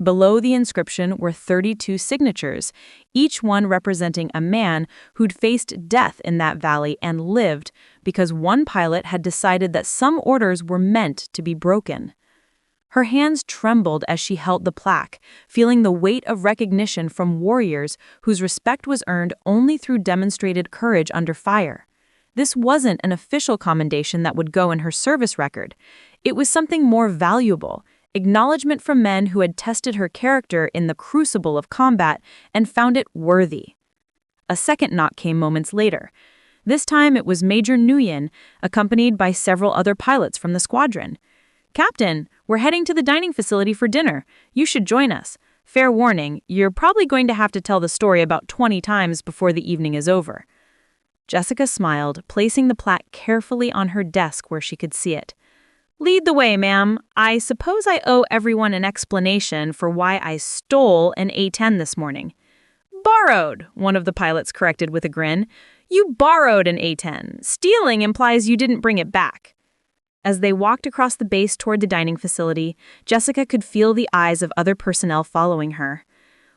Below the inscription were 32 signatures, each one representing a man who'd faced death in that valley and lived because one pilot had decided that some orders were meant to be broken. Her hands trembled as she held the plaque, feeling the weight of recognition from warriors whose respect was earned only through demonstrated courage under fire. This wasn't an official commendation that would go in her service record. It was something more valuable, acknowledgement from men who had tested her character in the crucible of combat and found it worthy. A second knock came moments later. This time it was Major Nguyen, accompanied by several other pilots from the squadron. "Captain, we're heading to the dining facility for dinner. You should join us. Fair warning, you're probably going to have to tell the story about 20 times before the evening is over." Jessica smiled, placing the plaque carefully on her desk where she could see it. "Lead the way, ma'am. I suppose I owe everyone an explanation for why I stole an A-10 this morning." "Borrowed," one of the pilots corrected with a grin. "You borrowed an A-10. Stealing implies you didn't bring it back." As they walked across the base toward the dining facility, Jessica could feel the eyes of other personnel following her.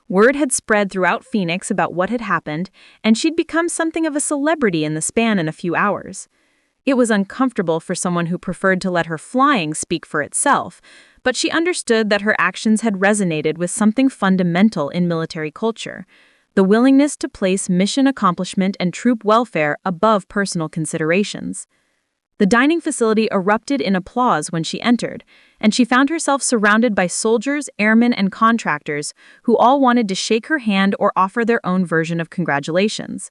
Word had spread throughout Phoenix about what had happened, and she'd become something of a celebrity in the span of a few hours. It was uncomfortable for someone who preferred to let her flying speak for itself, but she understood that her actions had resonated with something fundamental in military culture: the willingness to place mission accomplishment and troop welfare above personal considerations. The dining facility erupted in applause when she entered, and she found herself surrounded by soldiers, airmen, and contractors who all wanted to shake her hand or offer their own version of congratulations.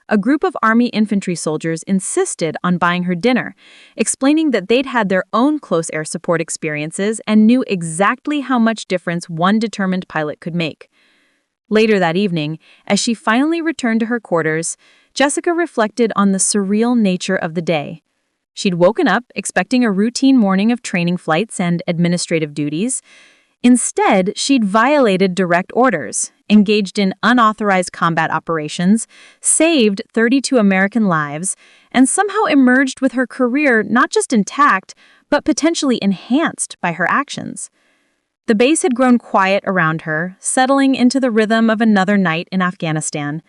A group of Army infantry soldiers insisted on buying her dinner, explaining that they'd had their own close air support experiences and knew exactly how much difference one determined pilot could make. Later that evening, as she finally returned to her quarters, Jessica reflected on the surreal nature of the day. She'd woken up expecting a routine morning of training flights and administrative duties. Instead, she'd violated direct orders, engaged in unauthorized combat operations, saved 32 American lives, and somehow emerged with her career not just intact, but potentially enhanced by her actions. The base had grown quiet around her, settling into the rhythm of another night in Afghanistan.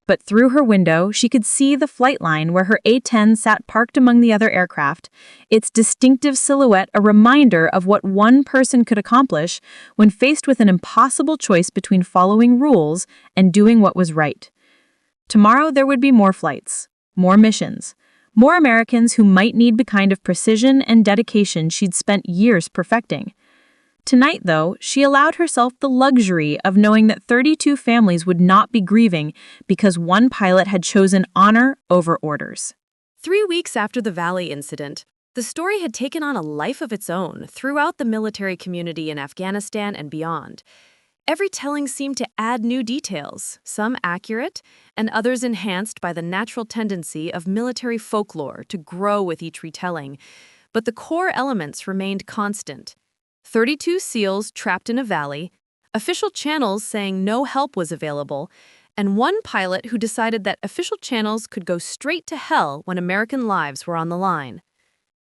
But through her window, she could see the flight line where her A-10 sat parked among the other aircraft, its distinctive silhouette a reminder of what one person could accomplish when faced with an impossible choice between following rules and doing what was right. Tomorrow there would be more flights, more missions, more Americans who might need the kind of precision and dedication she'd spent years perfecting. Tonight, though, she allowed herself the luxury of knowing that 32 families would not be grieving because one pilot had chosen honor over orders. 3 weeks after the Valley incident, the story had taken on a life of its own throughout the military community in Afghanistan and beyond. Every telling seemed to add new details, some accurate, and others enhanced by the natural tendency of military folklore to grow with each retelling. But the core elements remained constant. 32 SEALs trapped in a valley, official channels saying no help was available, and one pilot who decided that official channels could go straight to hell when American lives were on the line.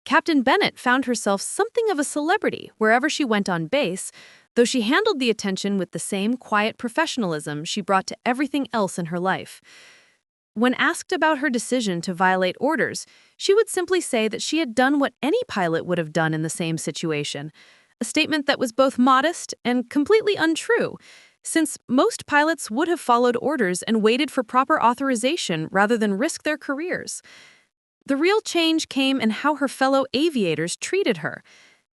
Captain Bennett found herself something of a celebrity wherever she went on base, though she handled the attention with the same quiet professionalism she brought to everything else in her life. When asked about her decision to violate orders, she would simply say that she had done what any pilot would have done in the same situation, a statement that was both modest and completely untrue, since most pilots would have followed orders and waited for proper authorization rather than risk their careers. The real change came in how her fellow aviators treated her.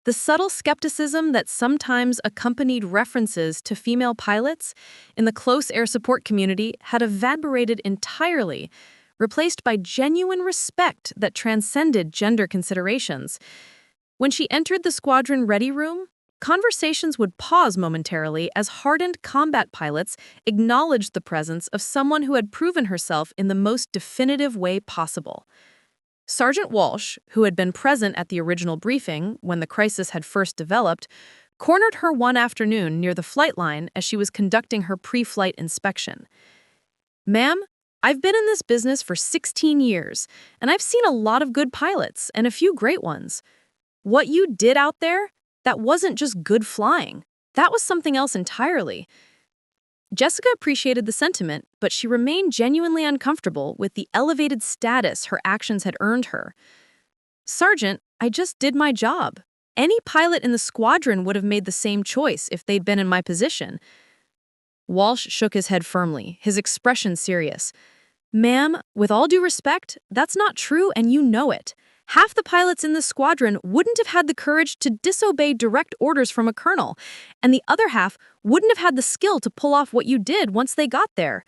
The subtle skepticism that sometimes accompanied references to female pilots in the close air support community had evaporated entirely, replaced by genuine respect that transcended gender considerations. When she entered the squadron ready room, conversations would pause momentarily as hardened combat pilots acknowledged the presence of someone who had proven herself in the most definitive way possible. Sergeant Walsh, who had been present at the original briefing when the crisis had first developed, cornered her one afternoon near the flight line as she was conducting her pre-flight inspection. "Ma'am, I've been in this business for 16 years, and I've seen a lot of good pilots and a few great ones. What you did out there, that wasn't just good flying. That was something else entirely." Jessica appreciated the sentiment, but she remained genuinely uncomfortable with the elevated status her actions had earned her. "Sergeant, I just did my job. Any pilot in the squadron would have made the same choice if they'd been in my position." Walsh shook his head firmly, his expression serious. "Ma'am, with all due respect, that's not true and you know it. Half the pilots in this squadron wouldn't have had the courage to disobey direct orders from a colonel, and the other half wouldn't have had the skill to pull off what you did once they got there.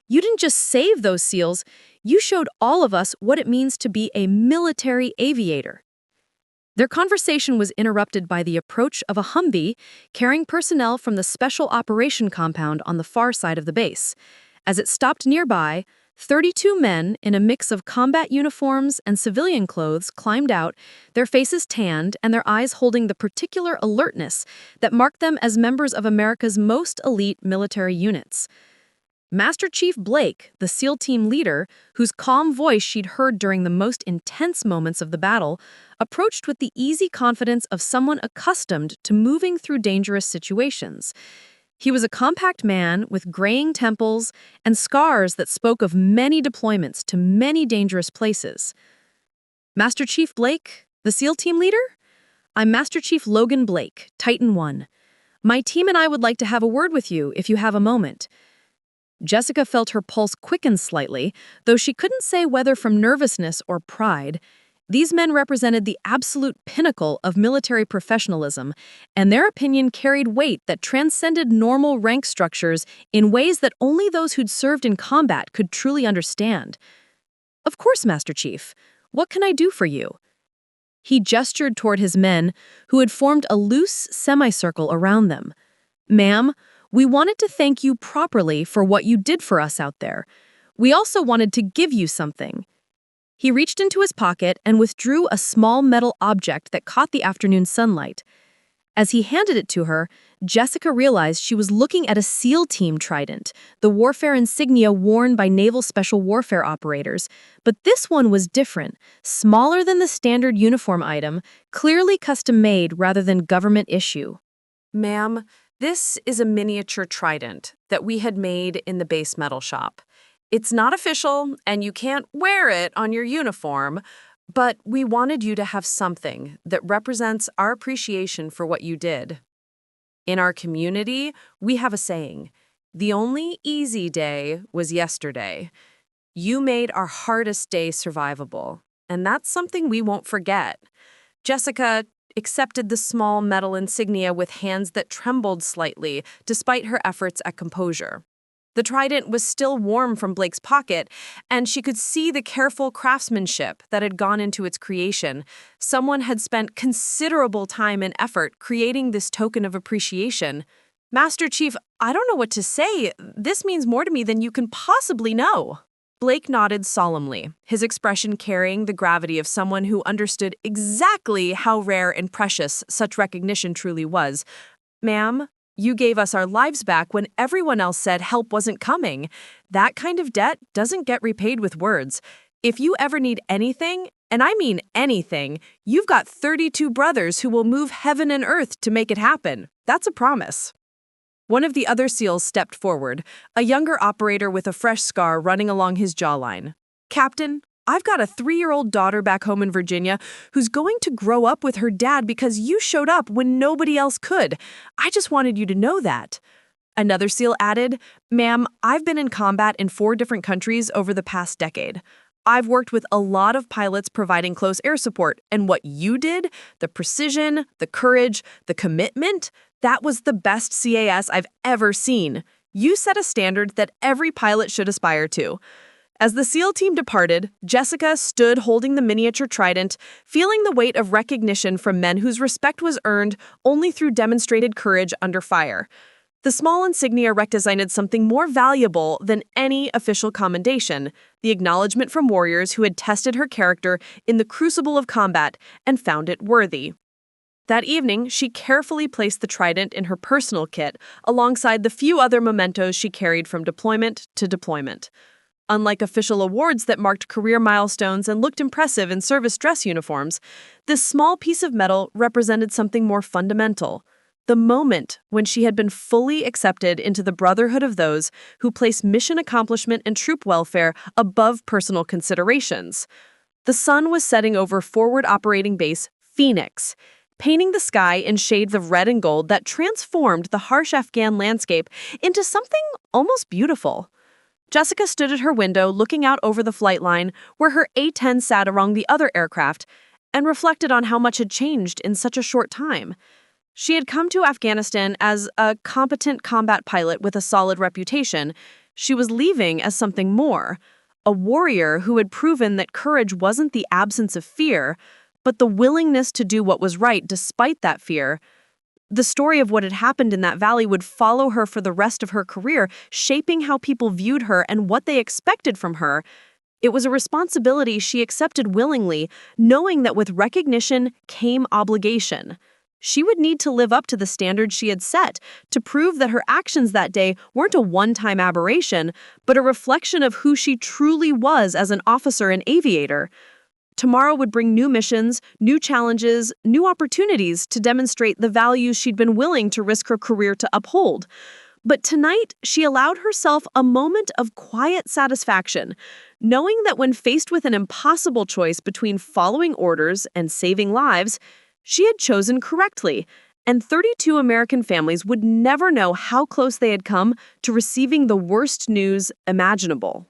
You didn't just save those SEALs, you showed all of us what it means to be a military aviator." Their conversation was interrupted by the approach of a Humvee carrying personnel from the Special Operation Compound on the far side of the base. As it stopped nearby, 32 men in a mix of combat uniforms and civilian clothes climbed out, their faces tanned and their eyes holding the particular alertness that marked them as members of America's most elite military units. Master Chief Blake, the SEAL team leader, whose calm voice she'd heard during the most intense moments of the battle, approached with the easy confidence of someone accustomed to moving through dangerous situations. He was a compact man with graying temples and scars that spoke of many deployments to many dangerous places. "Master Chief Blake, the SEAL team leader? I'm Master Chief Logan Blake, Titan 1. My team and I would like to have a word with you if you have a moment." Jessica felt her pulse quicken slightly, though she couldn't say whether from nervousness or pride. These men represented the absolute pinnacle of military professionalism, and their opinion carried weight that transcended normal rank structures in ways that only those who'd served in combat could truly understand. "Of course, Master Chief. What can I do for you?" He gestured toward his men, who had formed a loose semicircle around them. "Ma'am, we wanted to thank you properly for what you did for us out there. We also wanted to give you something." He reached into his pocket and withdrew a small metal object that caught the afternoon sunlight. As he handed it to her, Jessica realized she was looking at a SEAL Team trident, the warfare insignia worn by naval special warfare operators. But this one was different, smaller than the standard uniform item, clearly custom-made rather than government issue. "Ma'am, this is a miniature trident that we had made in the base metal shop. It's not official, and you can't wear it on your uniform, but we wanted you to have something that represents our appreciation for what you did. In our community, we have a saying, 'The only easy day was yesterday.' You made our hardest day survivable, and that's something we won't forget." Jessica accepted the small metal insignia with hands that trembled slightly, despite her efforts at composure. The trident was still warm from Blake's pocket, and she could see the careful craftsmanship that had gone into its creation. Someone had spent considerable time and effort creating this token of appreciation. "Master Chief, I don't know what to say. This means more to me than you can possibly know." Blake nodded solemnly, his expression carrying the gravity of someone who understood exactly how rare and precious such recognition truly was. "Ma'am, you gave us our lives back when everyone else said help wasn't coming. That kind of debt doesn't get repaid with words. If you ever need anything, and I mean anything, you've got 32 brothers who will move heaven and earth to make it happen. That's a promise." One of the other SEALs stepped forward, a younger operator with a fresh scar running along his jawline. "Captain, I've got a 3-year-old daughter back home in Virginia who's going to grow up with her dad because you showed up when nobody else could. I just wanted you to know that." Another SEAL added, "Ma'am, I've been in combat in 4 different countries over the past decade. I've worked with a lot of pilots providing close air support, and what you did, the precision, the courage, the commitment, that was the best CAS I've ever seen. You set a standard that every pilot should aspire to." As the SEAL team departed, Jessica stood holding the miniature trident, feeling the weight of recognition from men whose respect was earned only through demonstrated courage under fire. The small insignia represented something more valuable than any official commendation, the acknowledgement from warriors who had tested her character in the crucible of combat and found it worthy. That evening, she carefully placed the trident in her personal kit alongside the few other mementos she carried from deployment to deployment. Unlike official awards that marked career milestones and looked impressive in service dress uniforms, this small piece of metal represented something more fundamental. The moment when she had been fully accepted into the brotherhood of those who place mission accomplishment and troop welfare above personal considerations. The sun was setting over forward operating base Phoenix, painting the sky in shades of red and gold that transformed the harsh Afghan landscape into something almost beautiful. Jessica stood at her window looking out over the flight line where her A-10 sat among the other aircraft and reflected on how much had changed in such a short time. She had come to Afghanistan as a competent combat pilot with a solid reputation. She was leaving as something more, a warrior who had proven that courage wasn't the absence of fear, but the willingness to do what was right despite that fear. The story of what had happened in that valley would follow her for the rest of her career, shaping how people viewed her and what they expected from her. It was a responsibility she accepted willingly, knowing that with recognition came obligation. She would need to live up to the standards she had set to prove that her actions that day weren't a one-time aberration, but a reflection of who she truly was as an officer and aviator. Tomorrow would bring new missions, new challenges, new opportunities to demonstrate the values she'd been willing to risk her career to uphold. But tonight, she allowed herself a moment of quiet satisfaction, knowing that when faced with an impossible choice between following orders and saving lives, she had chosen correctly, and 32 American families would never know how close they had come to receiving the worst news imaginable.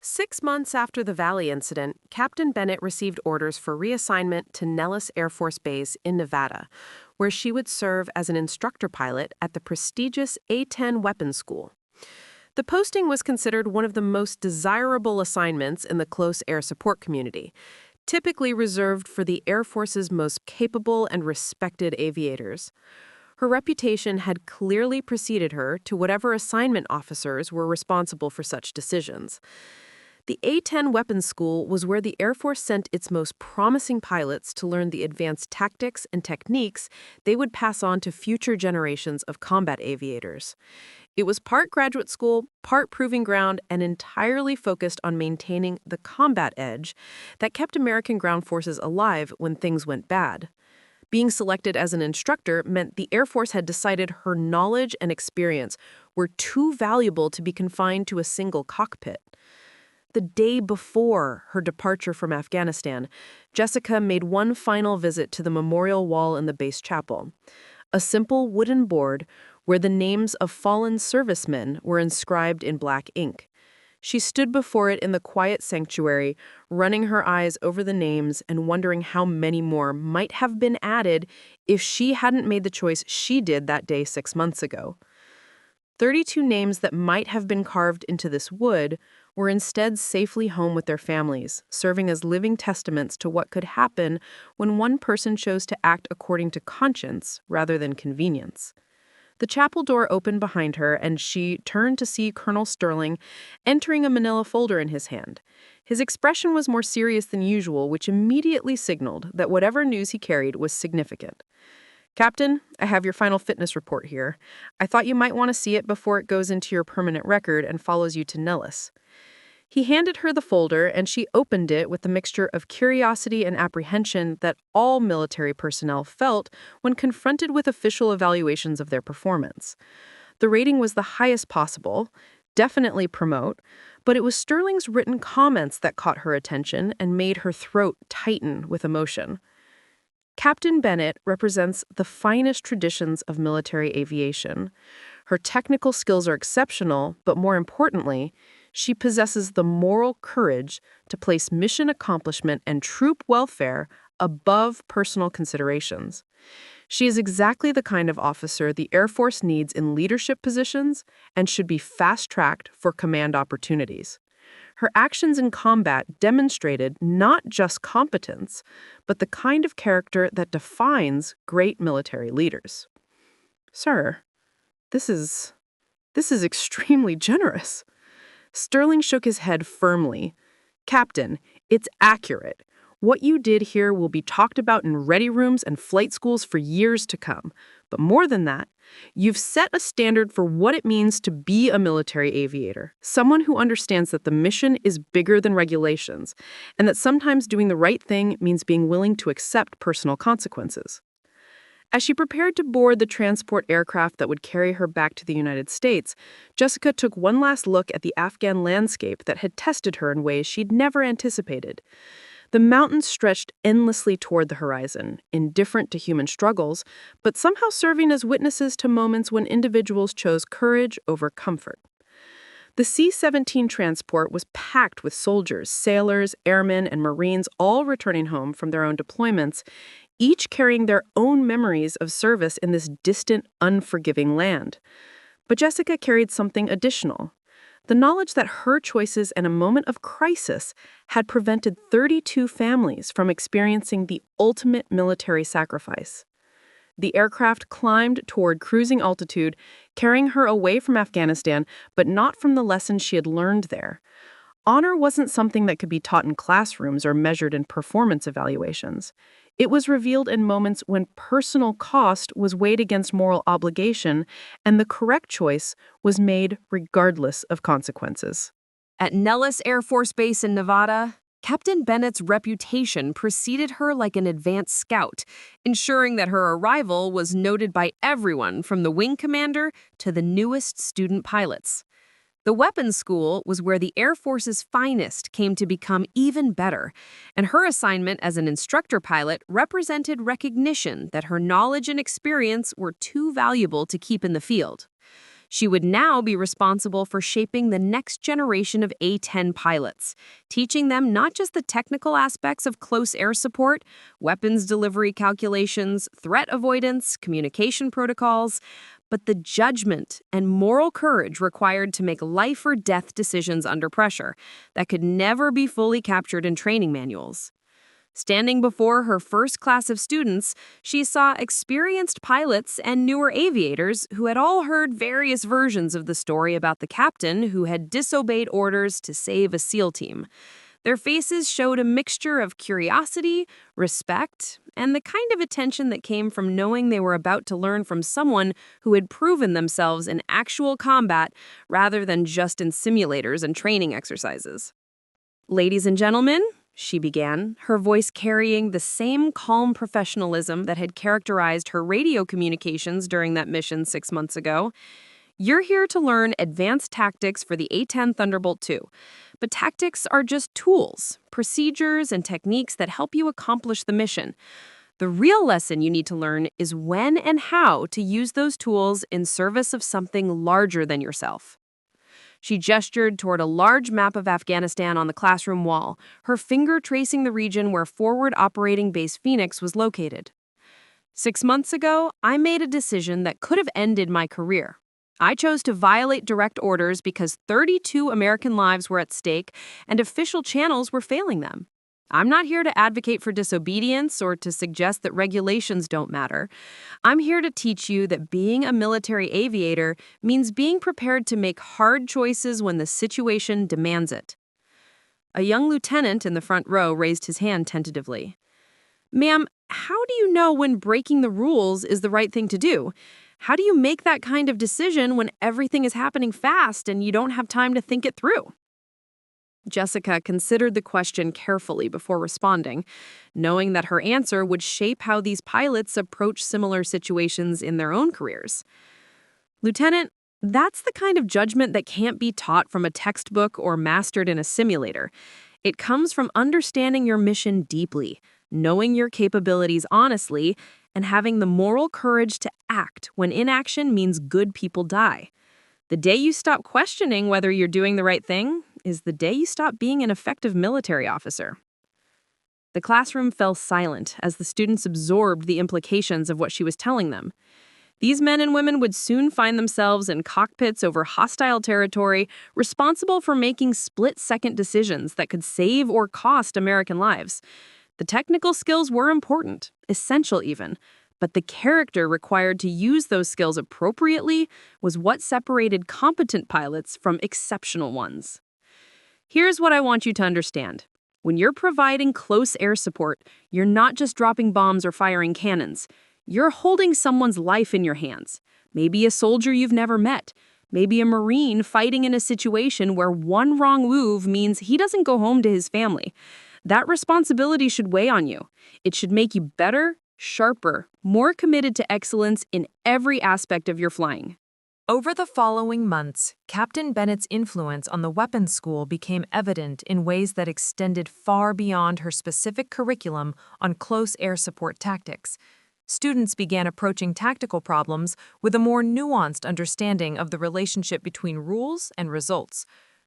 6 months after the Valley incident, Captain Bennett received orders for reassignment to Nellis Air Force Base in Nevada, where she would serve as an instructor pilot at the prestigious A-10 Weapons School. The posting was considered one of the most desirable assignments in the close air support community, typically reserved for the Air Force's most capable and respected aviators. Her reputation had clearly preceded her to whatever assignment officers were responsible for such decisions. The A-10 Weapons School was where the Air Force sent its most promising pilots to learn the advanced tactics and techniques they would pass on to future generations of combat aviators. It was part graduate school, part proving ground, and entirely focused on maintaining the combat edge that kept American ground forces alive when things went bad. Being selected as an instructor meant the Air Force had decided her knowledge and experience were too valuable to be confined to a single cockpit. The day before her departure from Afghanistan, Jessica made one final visit to the memorial wall in the base chapel, a simple wooden board where the names of fallen servicemen were inscribed in black ink. She stood before it in the quiet sanctuary, running her eyes over the names and wondering how many more might have been added if she hadn't made the choice she did that day 6 months ago. 32 names that might have been carved into this wood were instead safely home with their families, serving as living testaments to what could happen when one person chose to act according to conscience rather than convenience. The chapel door opened behind her, and she turned to see Colonel Sterling entering a manila folder in his hand. His expression was more serious than usual, which immediately signaled that whatever news he carried was significant. "Captain, I have your final fitness report here. I thought you might want to see it before it goes into your permanent record and follows you to Nellis." He handed her the folder, and she opened it with the mixture of curiosity and apprehension that all military personnel felt when confronted with official evaluations of their performance. The rating was the highest possible, definitely promote, but it was Sterling's written comments that caught her attention and made her throat tighten with emotion. Captain Bennett represents the finest traditions of military aviation. Her technical skills are exceptional, but more importantly, she possesses the moral courage to place mission accomplishment and troop welfare above personal considerations. She is exactly the kind of officer the Air Force needs in leadership positions and should be fast-tracked for command opportunities. Her actions in combat demonstrated not just competence, but the kind of character that defines great military leaders. "Sir, this is This is extremely generous. Sterling shook his head firmly. Captain, it's accurate. What you did here will be talked about in ready rooms and flight schools for years to come. But more than that, you've set a standard for what it means to be a military aviator, someone who understands that the mission is bigger than regulations, and that sometimes doing the right thing means being willing to accept personal consequences. As she prepared to board the transport aircraft that would carry her back to the United States, Jessica took one last look at the Afghan landscape that had tested her in ways she'd never anticipated. The mountains stretched endlessly toward the horizon, indifferent to human struggles, but somehow serving as witnesses to moments when individuals chose courage over comfort. The C-17 transport was packed with soldiers, sailors, airmen, and Marines all returning home from their own deployments, each carrying their own memories of service in this distant, unforgiving land. But Jessica carried something additional. The knowledge that her choices in a moment of crisis had prevented 32 families from experiencing the ultimate military sacrifice. The aircraft climbed toward cruising altitude, carrying her away from Afghanistan, but not from the lessons she had learned there. Honor wasn't something that could be taught in classrooms or measured in performance evaluations. It was revealed in moments when personal cost was weighed against moral obligation, and the correct choice was made regardless of consequences. At Nellis Air Force Base in Nevada, Captain Bennett's reputation preceded her like an advanced scout, ensuring that her arrival was noted by everyone from the wing commander to the newest student pilots. The weapons school was where the Air Force's finest came to become even better, and her assignment as an instructor pilot represented recognition that her knowledge and experience were too valuable to keep in the field. She would now be responsible for shaping the next generation of A-10 pilots, teaching them not just the technical aspects of close air support, weapons delivery calculations, threat avoidance, communication protocols, but the judgment and moral courage required to make life or death decisions under pressure that could never be fully captured in training manuals. Standing before her first class of students, she saw experienced pilots and newer aviators who had all heard various versions of the story about the captain who had disobeyed orders to save a SEAL team. Their faces showed a mixture of curiosity, respect, and the kind of attention that came from knowing they were about to learn from someone who had proven themselves in actual combat rather than just in simulators and training exercises. "Ladies and gentlemen," she began, her voice carrying the same calm professionalism that had characterized her radio communications during that mission 6 months ago. "You're here to learn advanced tactics for the A-10 Thunderbolt II. But tactics are just tools, procedures, and techniques that help you accomplish the mission. The real lesson you need to learn is when and how to use those tools in service of something larger than yourself." She gestured toward a large map of Afghanistan on the classroom wall, her finger tracing the region where Forward Operating Base Phoenix was located. "6 months ago, I made a decision that could have ended my career. I chose to violate direct orders because 32 American lives were at stake and official channels were failing them. I'm not here to advocate for disobedience or to suggest that regulations don't matter. I'm here to teach you that being a military aviator means being prepared to make hard choices when the situation demands it." A young lieutenant in the front row raised his hand tentatively. "Ma'am, how do you know when breaking the rules is the right thing to do? How do you make that kind of decision when everything is happening fast and you don't have time to think it through?" Jessica considered the question carefully before responding, knowing that her answer would shape how these pilots approach similar situations in their own careers. "Lieutenant, that's the kind of judgment that can't be taught from a textbook or mastered in a simulator. It comes from understanding your mission deeply, knowing your capabilities honestly, and having the moral courage to act when inaction means good people die. The day you stop questioning whether you're doing the right thing is the day you stop being an effective military officer." The classroom fell silent as the students absorbed the implications of what she was telling them. These men and women would soon find themselves in cockpits over hostile territory, responsible for making split-second decisions that could save or cost American lives. The technical skills were important, essential even, But the character required to use those skills appropriately was what separated competent pilots from exceptional ones. Here's what I want you to understand. When you're providing close air support, you're not just dropping bombs or firing cannons. You're holding someone's life in your hands. Maybe a soldier you've never met. Maybe a Marine fighting in a situation where one wrong move means he doesn't go home to his family. That responsibility should weigh on you. It should make you better, sharper, more committed to excellence in every aspect of your flying. Over the following months, Captain Bennett's influence on the weapons school became evident in ways that extended far beyond her specific curriculum on close air support tactics. Students began approaching tactical problems with a more nuanced understanding of the relationship between rules and results,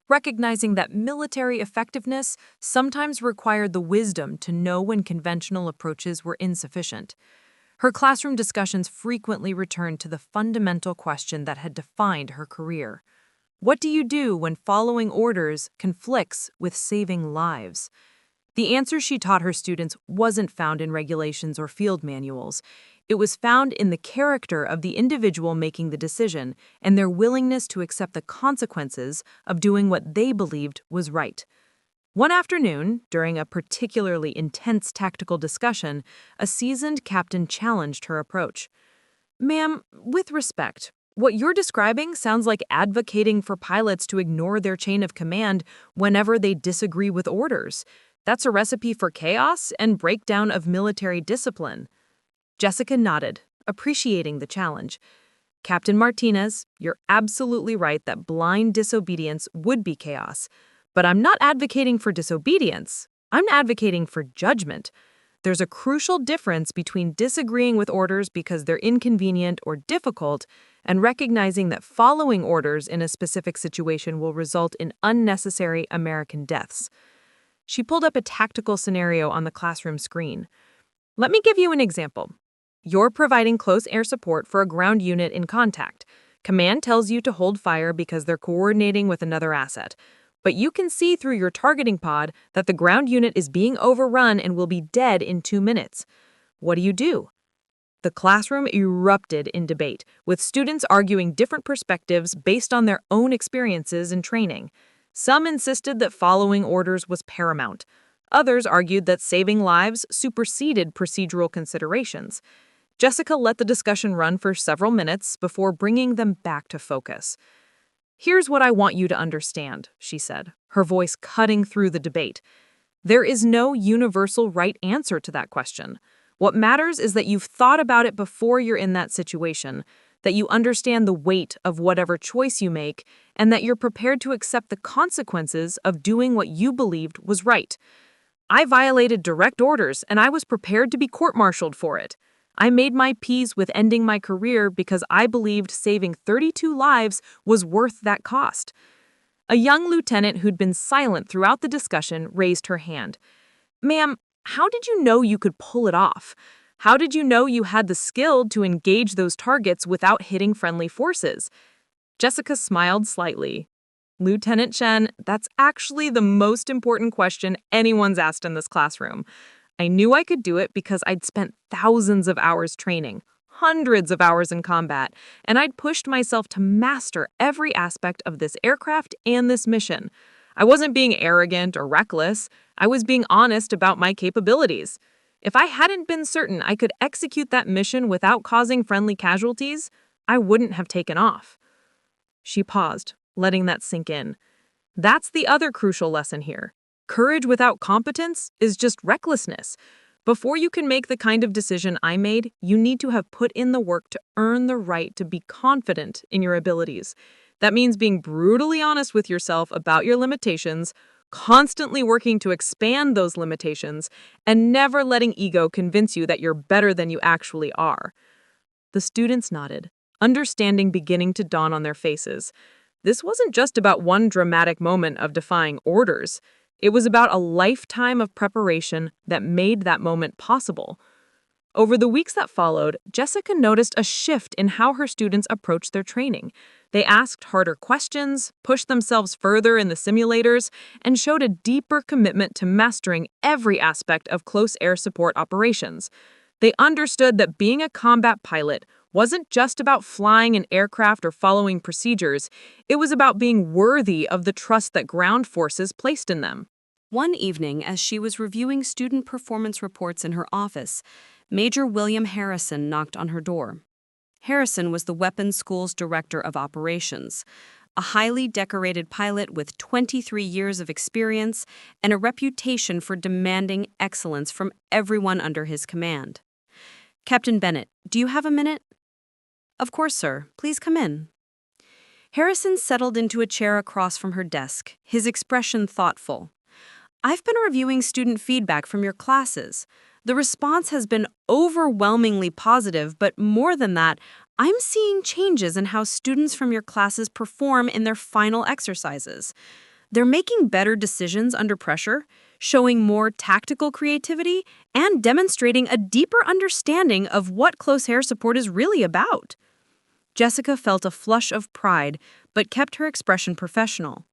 recognizing that military effectiveness sometimes required the wisdom to know when conventional approaches were insufficient. Her classroom discussions frequently returned to the fundamental question that had defined her career. What do you do when following orders conflicts with saving lives? The answer she taught her students wasn't found in regulations or field manuals. It was found in the character of the individual making the decision and their willingness to accept the consequences of doing what they believed was right. One afternoon, during a particularly intense tactical discussion, a seasoned captain challenged her approach. "Ma'am, with respect, what you're describing sounds like advocating for pilots to ignore their chain of command whenever they disagree with orders. That's a recipe for chaos and breakdown of military discipline." Jessica nodded, appreciating the challenge. "Captain Martinez, you're absolutely right that blind disobedience would be chaos. But I'm not advocating for disobedience. I'm advocating for judgment. There's a crucial difference between disagreeing with orders because they're inconvenient or difficult and recognizing that following orders in a specific situation will result in unnecessary American deaths." She pulled up a tactical scenario on the classroom screen. "Let me give you an example. You're providing close air support for a ground unit in contact. Command tells you to hold fire because they're coordinating with another asset. But you can see through your targeting pod that the ground unit is being overrun and will be dead in 2 minutes. What do? The classroom erupted in debate, with students arguing different perspectives based on their own experiences and training. Some insisted that following orders was paramount. Others argued that saving lives superseded procedural considerations. Jessica let the discussion run for several minutes before bringing them back to focus. "Here's what I want you to understand," she said, her voice cutting through the debate. "There is no universal right answer to that question. What matters is that you've thought about it before you're in that situation, that you understand the weight of whatever choice you make, and that you're prepared to accept the consequences of doing what you believed was right. I violated direct orders, and I was prepared to be court-martialed for it. I made my peace with ending my career because I believed saving 32 lives was worth that cost." A young lieutenant who'd been silent throughout the discussion raised her hand. "Ma'am, how did you know you could pull it off? How did you know you had the skill to engage those targets without hitting friendly forces?" Jessica smiled slightly. "Lieutenant Chen, that's actually the most important question anyone's asked in this classroom. I knew I could do it because I'd spent thousands of hours training, hundreds of hours in combat, and I'd pushed myself to master every aspect of this aircraft and this mission. I wasn't being arrogant or reckless. I was being honest about my capabilities. If I hadn't been certain I could execute that mission without causing friendly casualties, I wouldn't have taken off." She paused, letting that sink in. That's the other crucial lesson here. Courage without competence is just recklessness. Before you can make the kind of decision I made, you need to have put in the work to earn the right to be confident in your abilities. That means being brutally honest with yourself about your limitations, constantly working to expand those limitations, and never letting ego convince you that you're better than you actually are. The students nodded, understanding beginning to dawn on their faces. This wasn't just about one dramatic moment of defying orders. It was about a lifetime of preparation that made that moment possible. Over the weeks that followed, Jessica noticed a shift in how her students approached their training. They asked harder questions, pushed themselves further in the simulators, and showed a deeper commitment to mastering every aspect of close air support operations. They understood that being a combat pilot wasn't just about flying an aircraft or following procedures, it was about being worthy of the trust that ground forces placed in them. One evening, as she was reviewing student performance reports in her office, Major William Harrison knocked on her door. Harrison was the weapons school's director of operations, a highly decorated pilot with 23 years of experience and a reputation for demanding excellence from everyone under his command. "Captain Bennett, do you have a minute?" "Of course, sir. Please come in." Harrison settled into a chair across from her desk, his expression thoughtful. "I've been reviewing student feedback from your classes. The response has been overwhelmingly positive, but more than that, I'm seeing changes in how students from your classes perform in their final exercises. They're making better decisions under pressure, showing more tactical creativity, and demonstrating a deeper understanding of what close air support is really about." Jessica felt a flush of pride, but kept her expression professional.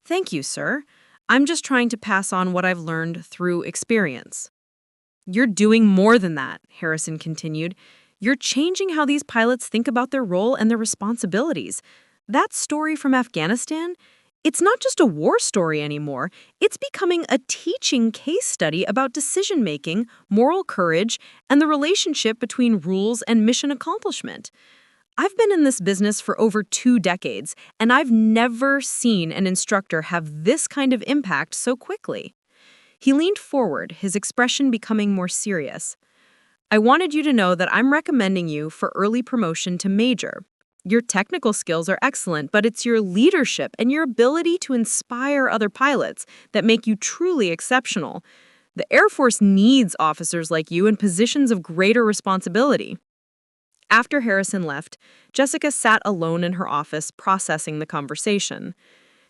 "Thank you, sir. I'm just trying to pass on what I've learned through experience." "You're doing more than that," Harrison continued. "You're changing how these pilots think about their role and their responsibilities. That story from Afghanistan, it's not just a war story anymore. It's becoming a teaching case study about decision-making, moral courage, and the relationship between rules and mission accomplishment. I've been in this business for over 2 decades, and I've never seen an instructor have this kind of impact so quickly." He leaned forward, his expression becoming more serious. "I wanted you to know that I'm recommending you for early promotion to major. Your technical skills are excellent, but it's your leadership and your ability to inspire other pilots that make you truly exceptional. The Air Force needs officers like you in positions of greater responsibility." After Harrison left, Jessica sat alone in her office processing the conversation.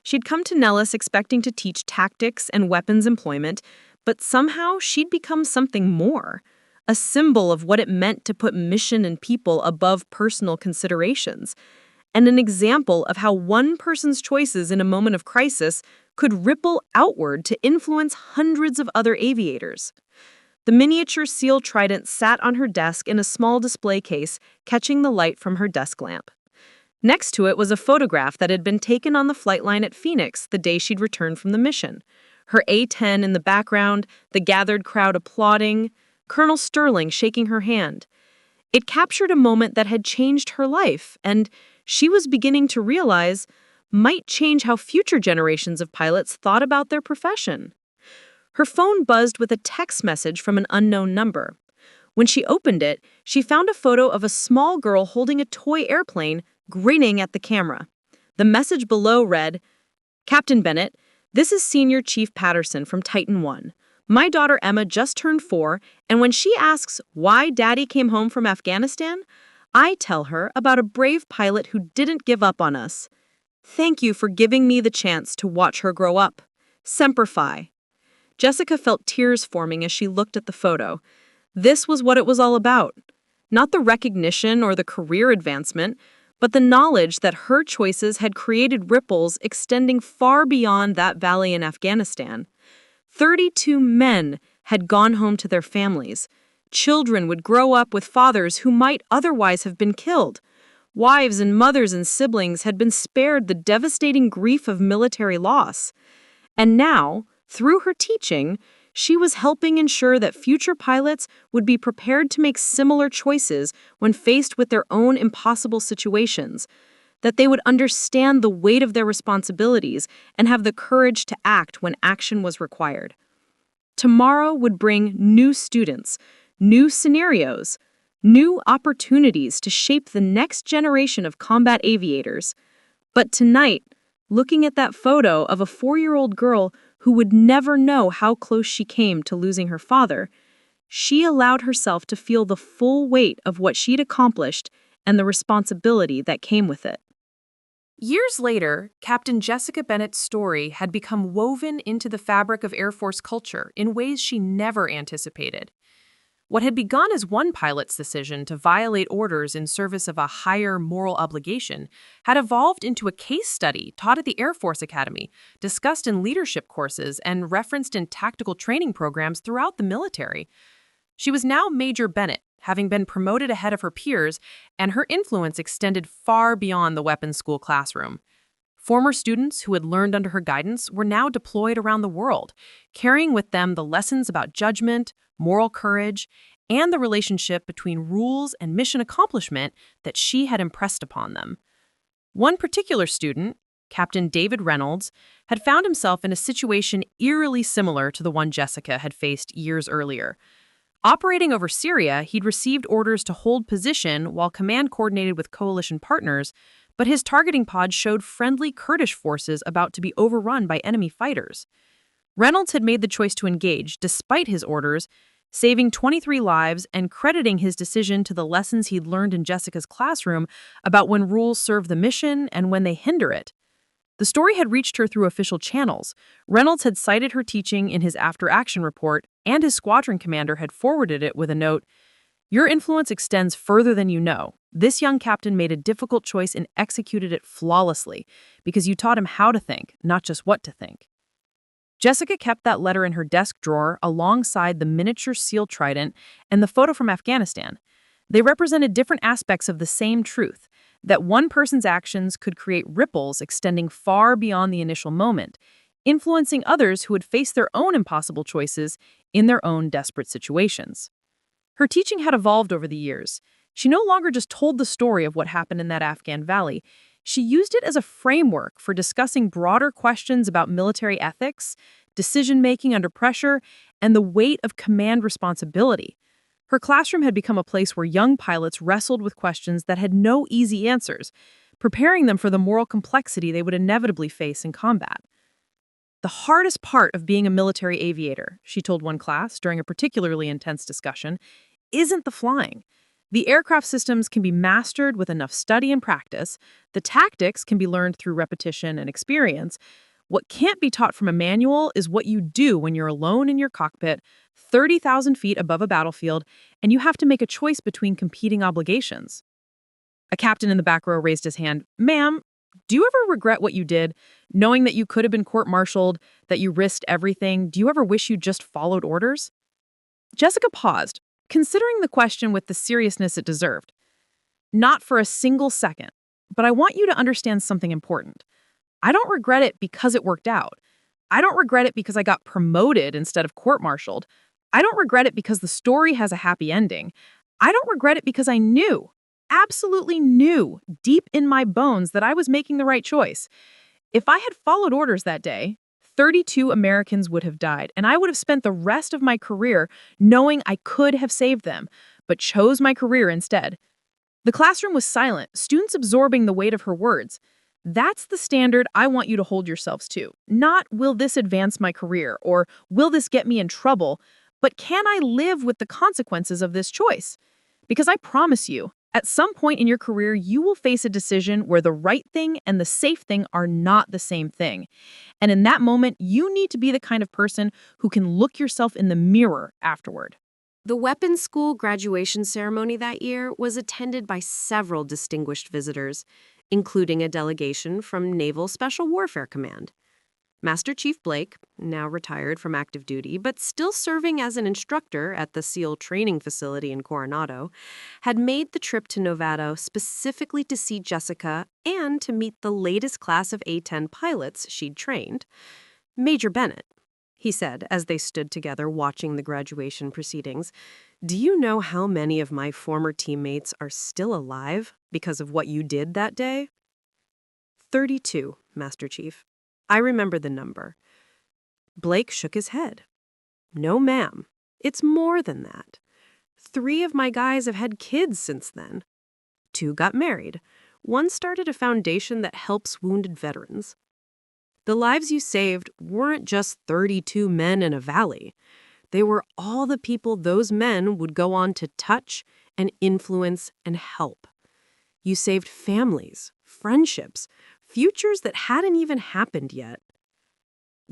She'd come to Nellis expecting to teach tactics and weapons employment, but somehow she'd become something more, a symbol of what it meant to put mission and people above personal considerations, and an example of how one person's choices in a moment of crisis could ripple outward to influence hundreds of other aviators. The miniature seal trident sat on her desk in a small display case, catching the light from her desk lamp. Next to it was a photograph that had been taken on the flight line at Phoenix the day she'd returned from the mission. Her A-10 in the background, the gathered crowd applauding, Colonel Sterling shaking her hand. It captured a moment that had changed her life, and she was beginning to realize might change how future generations of pilots thought about their profession. Her phone buzzed with a text message from an unknown number. When she opened it, she found a photo of a small girl holding a toy airplane, grinning at the camera. The message below read, "Captain Bennett, this is Senior Chief Patterson from Titan 1. My daughter Emma just turned 4, and when she asks why Daddy came home from Afghanistan, I tell her about a brave pilot who didn't give up on us. Thank you for giving me the chance to watch her grow up. Semper Fi." Jessica felt tears forming as she looked at the photo. This was what it was all about. Not the recognition or the career advancement, but the knowledge that her choices had created ripples extending far beyond that valley in Afghanistan. 32 men had gone home to their families. Children would grow up with fathers who might otherwise have been killed. Wives and mothers and siblings had been spared the devastating grief of military loss. And now, through her teaching, she was helping ensure that future pilots would be prepared to make similar choices when faced with their own impossible situations, that they would understand the weight of their responsibilities and have the courage to act when action was required. Tomorrow would bring new students, new scenarios, new opportunities to shape the next generation of combat aviators. But tonight, looking at that photo of a 4-year-old girl who would never know how close she came to losing her father, she allowed herself to feel the full weight of what she'd accomplished and the responsibility that came with it. Years later, Captain Jessica Bennett's story had become woven into the fabric of Air Force culture in ways she never anticipated. What had begun as one pilot's decision to violate orders in service of a higher moral obligation had evolved into a case study taught at the Air Force Academy, discussed in leadership courses, and referenced in tactical training programs throughout the military. She was now Major Bennett, having been promoted ahead of her peers, and her influence extended far beyond the weapons school classroom. Former students who had learned under her guidance were now deployed around the world, carrying with them the lessons about judgment, moral courage, and the relationship between rules and mission accomplishment that she had impressed upon them. One particular student, Captain David Reynolds, had found himself in a situation eerily similar to the one Jessica had faced years earlier. Operating over Syria, he'd received orders to hold position while command coordinated with coalition partners, but his targeting pod showed friendly Kurdish forces about to be overrun by enemy fighters. Reynolds had made the choice to engage despite his orders, saving 23 lives and crediting his decision to the lessons he'd learned in Jessica's classroom about when rules serve the mission and when they hinder it. The story had reached her through official channels. Reynolds had cited her teaching in his after-action report, and his squadron commander had forwarded it with a note, "Your influence extends further than you know. This young captain made a difficult choice and executed it flawlessly because you taught him how to think, not just what to think." Jessica kept that letter in her desk drawer alongside the miniature seal trident and the photo from Afghanistan. They represented different aspects of the same truth, that one person's actions could create ripples extending far beyond the initial moment, influencing others who would face their own impossible choices in their own desperate situations. Her teaching had evolved over the years. She no longer just told the story of what happened in that Afghan valley. She used it as a framework for discussing broader questions about military ethics, decision-making under pressure, and the weight of command responsibility. Her classroom had become a place where young pilots wrestled with questions that had no easy answers, preparing them for the moral complexity they would inevitably face in combat. "The hardest part of being a military aviator," she told one class during a particularly intense discussion, "isn't the flying. The aircraft systems can be mastered with enough study and practice. The tactics can be learned through repetition and experience. What can't be taught from a manual is what you do when you're alone in your cockpit, 30,000 feet above a battlefield, and you have to make a choice between competing obligations." A captain in the back row raised his hand. "Ma'am, do you ever regret what you did, knowing that you could have been court-martialed, that you risked everything? Do you ever wish you just followed orders?" Jessica paused, considering the question with the seriousness it deserved. "Not for a single second, but I want you to understand something important. I don't regret it because it worked out. I don't regret it because I got promoted instead of court-martialed. I don't regret it because the story has a happy ending. I don't regret it because I knew, absolutely knew, deep in my bones that I was making the right choice. If I had followed orders that day, 32 Americans would have died, and I would have spent the rest of my career knowing I could have saved them, but chose my career instead." The classroom was silent, students absorbing the weight of her words. That's the standard I want you to hold yourselves to. Not, will this advance my career, or will this get me in trouble, but can I live with the consequences of this choice? Because I promise you, at some point in your career, you will face a decision where the right thing and the safe thing are not the same thing. And in that moment, you need to be the kind of person who can look yourself in the mirror afterward. The weapons school graduation ceremony that year was attended by several distinguished visitors, including a delegation from Naval Special Warfare Command. Master Chief Blake, now retired from active duty but still serving as an instructor at the SEAL training facility in Coronado, had made the trip to Novato specifically to see Jessica and to meet the latest class of A-10 pilots she'd trained. "Major Bennett," he said as they stood together watching the graduation proceedings, "do you know how many of my former teammates are still alive because of what you did that day?" 32, Master Chief. I remember the number. Blake shook his head. "No, ma'am. It's more than that. 3 of my guys have had kids since then. 2 got married. 1 started a foundation that helps wounded veterans. The lives you saved weren't just 32 men in a valley. They were all the people those men would go on to touch and influence and help. You saved families, friendships, futures that hadn't even happened yet."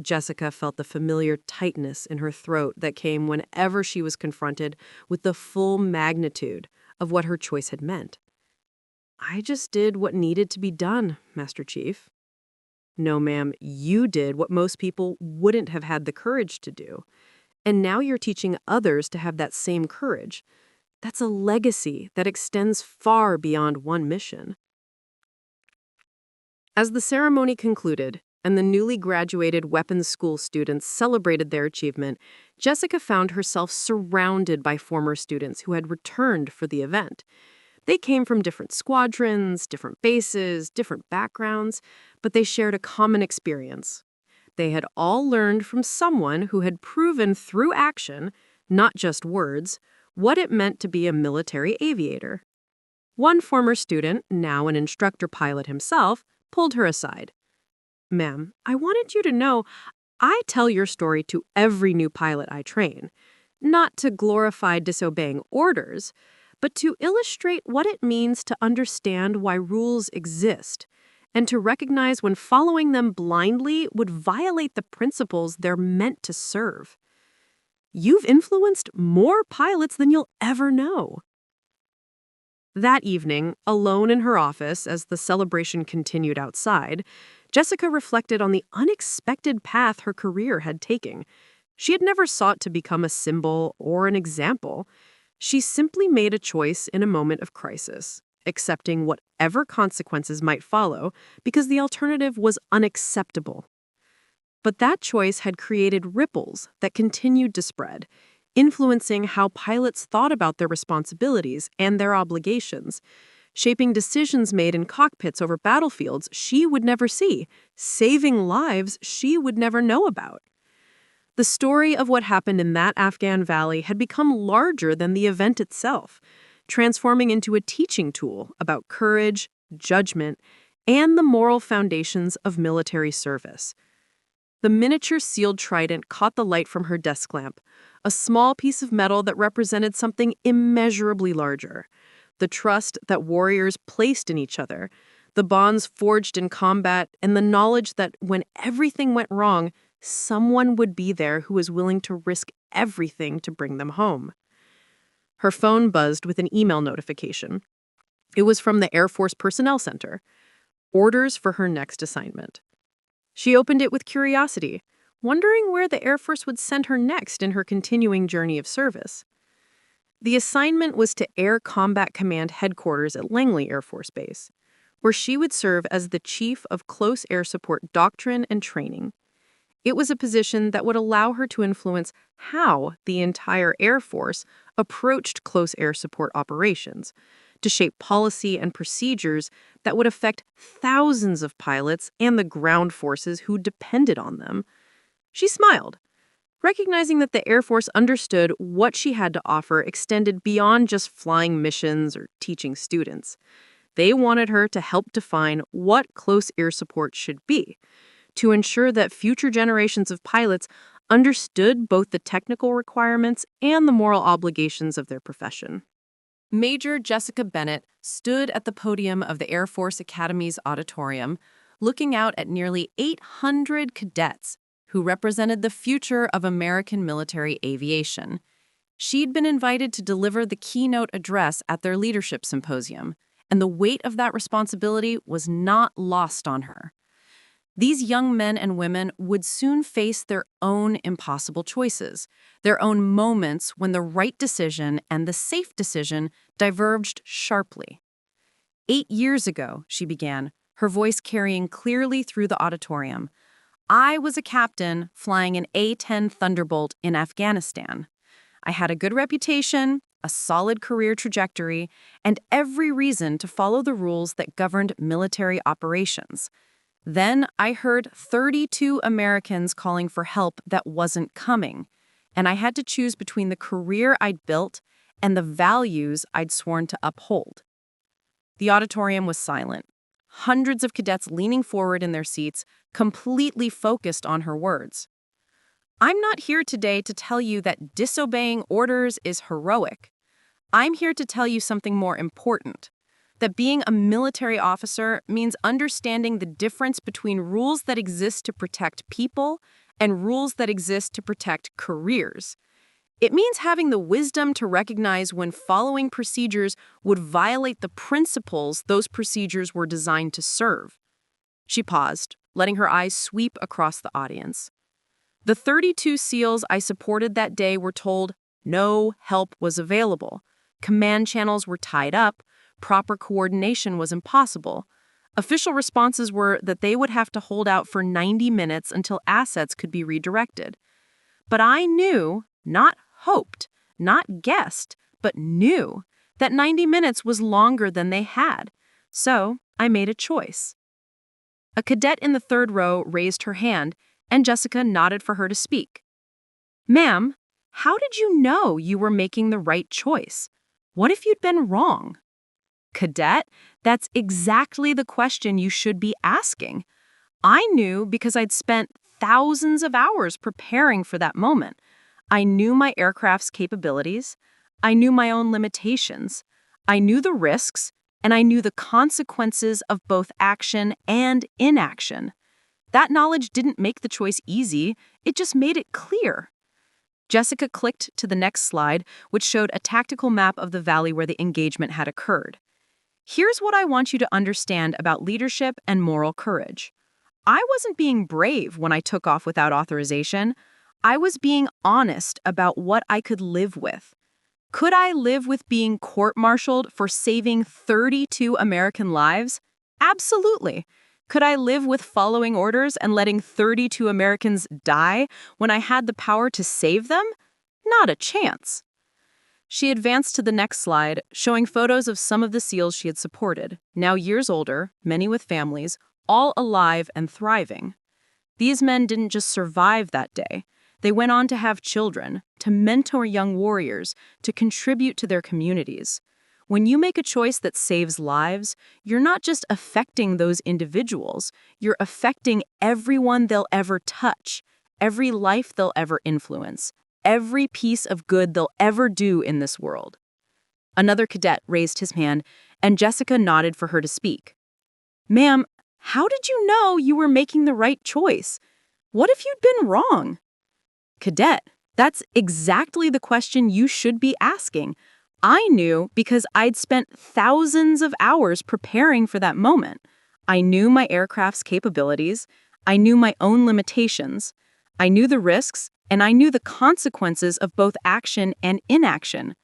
Jessica felt the familiar tightness in her throat that came whenever she was confronted with the full magnitude of what her choice had meant. "I just did what needed to be done, Master Chief." "No, ma'am, you did what most people wouldn't have had the courage to do. And now you're teaching others to have that same courage. That's a legacy that extends far beyond one mission. As the ceremony concluded, and the newly graduated weapons school students celebrated their achievement, Jessica found herself surrounded by former students who had returned for the event. They came from different squadrons, different bases, different backgrounds, but they shared a common experience. They had all learned from someone who had proven through action, not just words, what it meant to be a military aviator. One former student, now an instructor pilot himself, pulled her aside. "Ma'am, I wanted you to know I tell your story to every new pilot I train, not to glorify disobeying orders, but to illustrate what it means to understand why rules exist and to recognize when following them blindly would violate the principles they're meant to serve. You've influenced more pilots than you'll ever know." That evening, alone in her office as the celebration continued outside, Jessica reflected on the unexpected path her career had taken. She had never sought to become a symbol or an example. She simply made a choice in a moment of crisis, accepting whatever consequences might follow because the alternative was unacceptable. But that choice had created ripples that continued to spread, influencing how pilots thought about their responsibilities and their obligations, shaping decisions made in cockpits over battlefields she would never see, saving lives she would never know about. The story of what happened in that Afghan valley had become larger than the event itself, transforming into a teaching tool about courage, judgment, and the moral foundations of military service. The miniature sealed trident caught the light from her desk lamp, a small piece of metal that represented something immeasurably larger. The trust that warriors placed in each other, the bonds forged in combat, and the knowledge that when everything went wrong, someone would be there who was willing to risk everything to bring them home. Her phone buzzed with an email notification. It was from the Air Force Personnel Center. Orders for her next assignment. She opened it with curiosity, wondering where the Air Force would send her next in her continuing journey of service. The assignment was to Air Combat Command Headquarters at Langley Air Force Base, where she would serve as the Chief of Close Air Support Doctrine and Training. It was a position that would allow her to influence how the entire Air Force approached close air support operations, to shape policy and procedures that would affect thousands of pilots and the ground forces who depended on them. She smiled, recognizing that the Air Force understood what she had to offer extended beyond just flying missions or teaching students. They wanted her to help define what close air support should be, to ensure that future generations of pilots understood both the technical requirements and the moral obligations of their profession. Major Jessica Bennett stood at the podium of the Air Force Academy's auditorium, looking out at nearly 800 cadets who represented the future of American military aviation. She'd been invited to deliver the keynote address at their leadership symposium, and the weight of that responsibility was not lost on her. These young men and women would soon face their own impossible choices, their own moments when the right decision and the safe decision diverged sharply. 8 years ago, she began, her voice carrying clearly through the auditorium, I was a captain flying an A-10 Thunderbolt in Afghanistan. I had a good reputation, a solid career trajectory, and every reason to follow the rules that governed military operations. Then I heard 32 Americans calling for help that wasn't coming, and I had to choose between the career I'd built and the values I'd sworn to uphold. The auditorium was silent, hundreds of cadets leaning forward in their seats, completely focused on her words. I'm not here today to tell you that disobeying orders is heroic. I'm here to tell you something more important. That being a military officer means understanding the difference between rules that exist to protect people and rules that exist to protect careers. It means having the wisdom to recognize when following procedures would violate the principles those procedures were designed to serve. She paused, letting her eyes sweep across the audience. The 32 SEALs I supported that day were told no help was available. Command channels were tied up. Proper coordination was impossible. Official responses were that they would have to hold out for 90 minutes until assets could be redirected. But I knew, not hoped, not guessed, but knew that 90 minutes was longer than they had. So I made a choice. A cadet in the third row raised her hand, and Jessica nodded for her to speak. Ma'am, how did you know you were making the right choice? What if you'd been wrong? Cadet, that's exactly the question you should be asking. I knew because I'd spent thousands of hours preparing for that moment. I knew my aircraft's capabilities. I knew my own limitations. I knew the risks, and I knew the consequences of both action and inaction. That knowledge didn't make the choice easy, it just made it clear. Jessica clicked to the next slide, which showed a tactical map of the valley where the engagement had occurred. Here's what I want you to understand about leadership and moral courage. I wasn't being brave when I took off without authorization. I was being honest about what I could live with. Could I live with being court-martialed for saving 32 American lives? Absolutely. Could I live with following orders and letting 32 Americans die when I had the power to save them? Not a chance. She advanced to the next slide, showing photos of some of the SEALs she had supported, now years older, many with families, all alive and thriving. These men didn't just survive that day. They went on to have children, to mentor young warriors, to contribute to their communities. When you make a choice that saves lives, you're not just affecting those individuals, you're affecting everyone they'll ever touch, every life they'll ever influence, every piece of good they'll ever do in this world. Another cadet raised his hand, and Jessica nodded for her to speak. Ma'am, how did you know you were making the right choice? What if you'd been wrong? Cadet, that's exactly the question you should be asking. I knew because I'd spent thousands of hours preparing for that moment. I knew my aircraft's capabilities. I knew my own limitations. I knew the risks, and I knew the consequences of both action and inaction.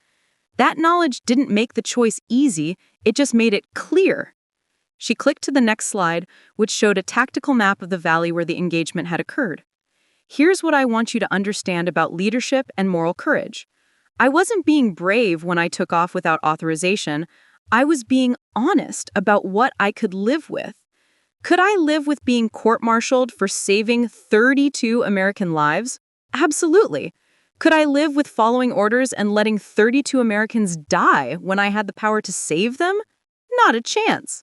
That knowledge didn't make the choice easy, it just made it clear. She clicked to the next slide, which showed a tactical map of the valley where the engagement had occurred. Here's what I want you to understand about leadership and moral courage. I wasn't being brave when I took off without authorization. I was being honest about what I could live with. Could I live with being court-martialed for saving 32 American lives? Absolutely. Could I live with following orders and letting 32 Americans die when I had the power to save them? Not a chance.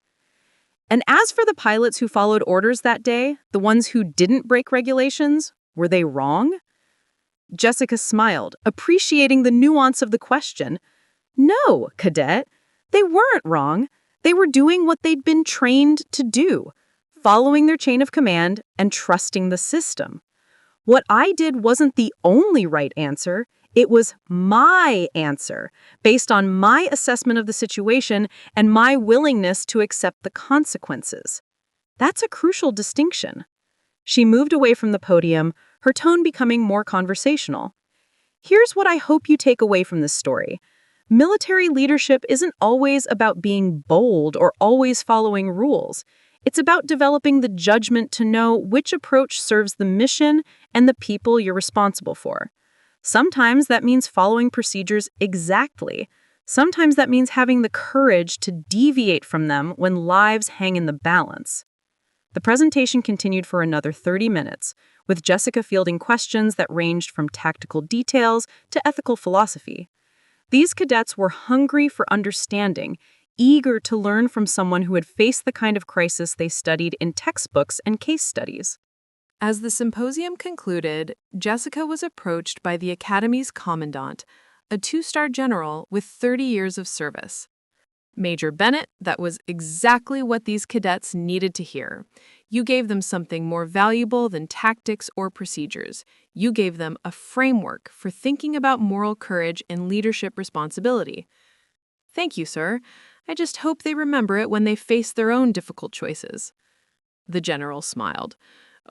And as for the pilots who followed orders that day, the ones who didn't break regulations, were they wrong? Jessica smiled, appreciating the nuance of the question. No, cadet, they weren't wrong. They were doing what they'd been trained to do, following their chain of command and trusting the system. What I did wasn't the only right answer. It was my answer, based on my assessment of the situation and my willingness to accept the consequences. That's a crucial distinction. She moved away from the podium, her tone becoming more conversational. Here's what I hope you take away from this story. Military leadership isn't always about being bold or always following rules. It's about developing the judgment to know which approach serves the mission and the people you're responsible for. Sometimes that means following procedures exactly. Sometimes that means having the courage to deviate from them when lives hang in the balance. The presentation continued for another 30 minutes, with Jessica fielding questions that ranged from tactical details to ethical philosophy. These cadets were hungry for understanding, eager to learn from someone who had faced the kind of crisis they studied in textbooks and case studies. As the symposium concluded, Jessica was approached by the Academy's commandant, a two-star general with 30 years of service. Major Bennett, that was exactly what these cadets needed to hear. You gave them something more valuable than tactics or procedures. You gave them a framework for thinking about moral courage and leadership responsibility. Thank you, sir. I just hope they remember it when they face their own difficult choices. The general smiled.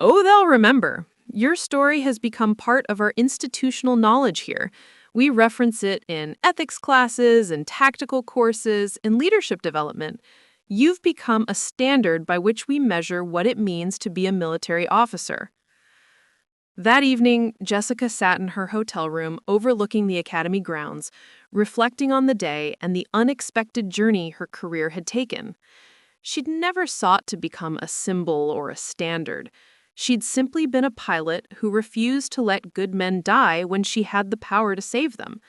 Oh, they'll remember. Your story has become part of our institutional knowledge here. We reference it in ethics classes and tactical courses and leadership development. You've become a standard by which we measure what it means to be a military officer. That evening, Jessica sat in her hotel room overlooking the academy grounds, reflecting on the day and the unexpected journey her career had taken. She'd never sought to become a symbol or a standard. She'd simply been a pilot who refused to let good men die when she had the power to save them.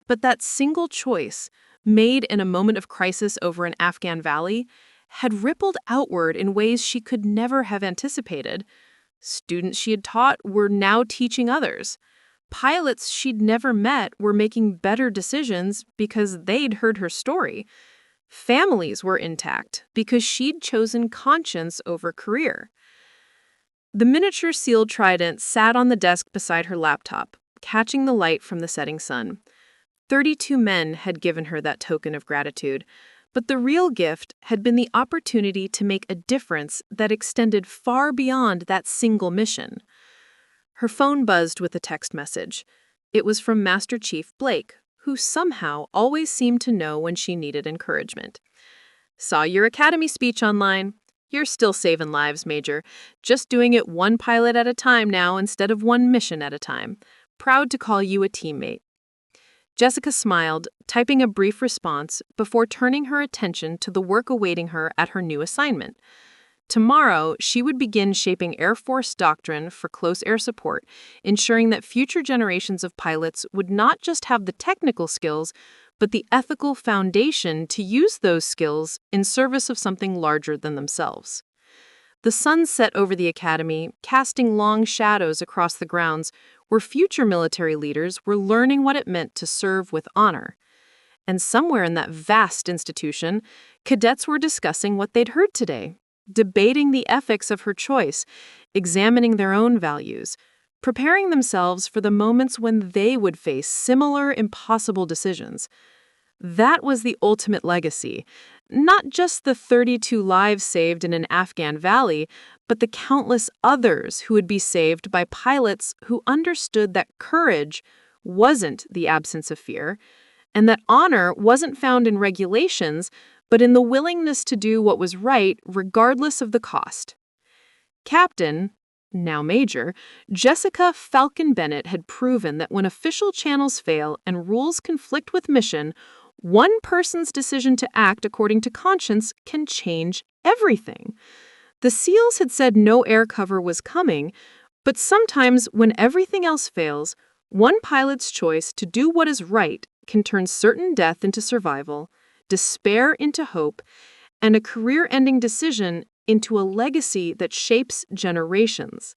But that single choice, made in a moment of crisis over an Afghan valley, had rippled outward in ways she could never have anticipated. Students she had taught were now teaching others. Pilots she'd never met were making better decisions because they'd heard her story. Families were intact because she'd chosen conscience over career. The miniature sealed trident sat on the desk beside her laptop, catching the light from the setting sun. 32 men had given her that token of gratitude, but the real gift had been the opportunity to make a difference that extended far beyond that single mission. Her phone buzzed with a text message. It was from Master Chief Blake, who somehow always seemed to know when she needed encouragement. "Saw your academy speech online. You're still saving lives, Major. Just doing it one pilot at a time now instead of one mission at a time. Proud to call you a teammate." Jessica smiled, typing a brief response before turning her attention to the work awaiting her at her new assignment. Tomorrow, she would begin shaping Air Force doctrine for close air support, ensuring that future generations of pilots would not just have the technical skills, but the ethical foundation to use those skills in service of something larger than themselves. The sun set over the academy, casting long shadows across the grounds where future military leaders were learning what it meant to serve with honor. And somewhere in that vast institution, cadets were discussing what they'd heard today, debating the ethics of her choice, examining their own values, preparing themselves for the moments when they would face similar impossible decisions. That was the ultimate legacy. Not just the 32 lives saved in an Afghan valley, but the countless others who would be saved by pilots who understood that courage wasn't the absence of fear, and that honor wasn't found in regulations, but in the willingness to do what was right regardless of the cost. Captain, now Major, Jessica Falcon Bennett had proven that when official channels fail and rules conflict with mission, one person's decision to act according to conscience can change everything. The SEALs had said no air cover was coming, but sometimes when everything else fails, one pilot's choice to do what is right can turn certain death into survival, despair into hope, and a career-ending decision into a legacy that shapes generations.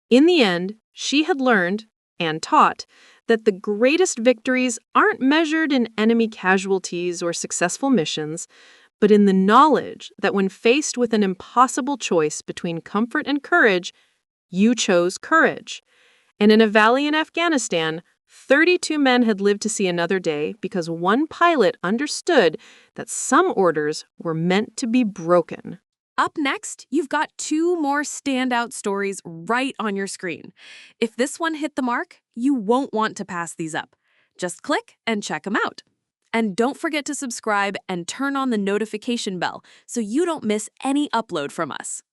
In the end, she had learned, and taught, that the greatest victories aren't measured in enemy casualties or successful missions, but in the knowledge that when faced with an impossible choice between comfort and courage, you chose courage. And in a valley in Afghanistan, 32 men had lived to see another day because one pilot understood that some orders were meant to be broken. Up next, you've got 2 more standout stories right on your screen. If this one hit the mark, you won't want to pass these up. Just click and check them out. And don't forget to subscribe and turn on the notification bell so you don't miss any upload from us.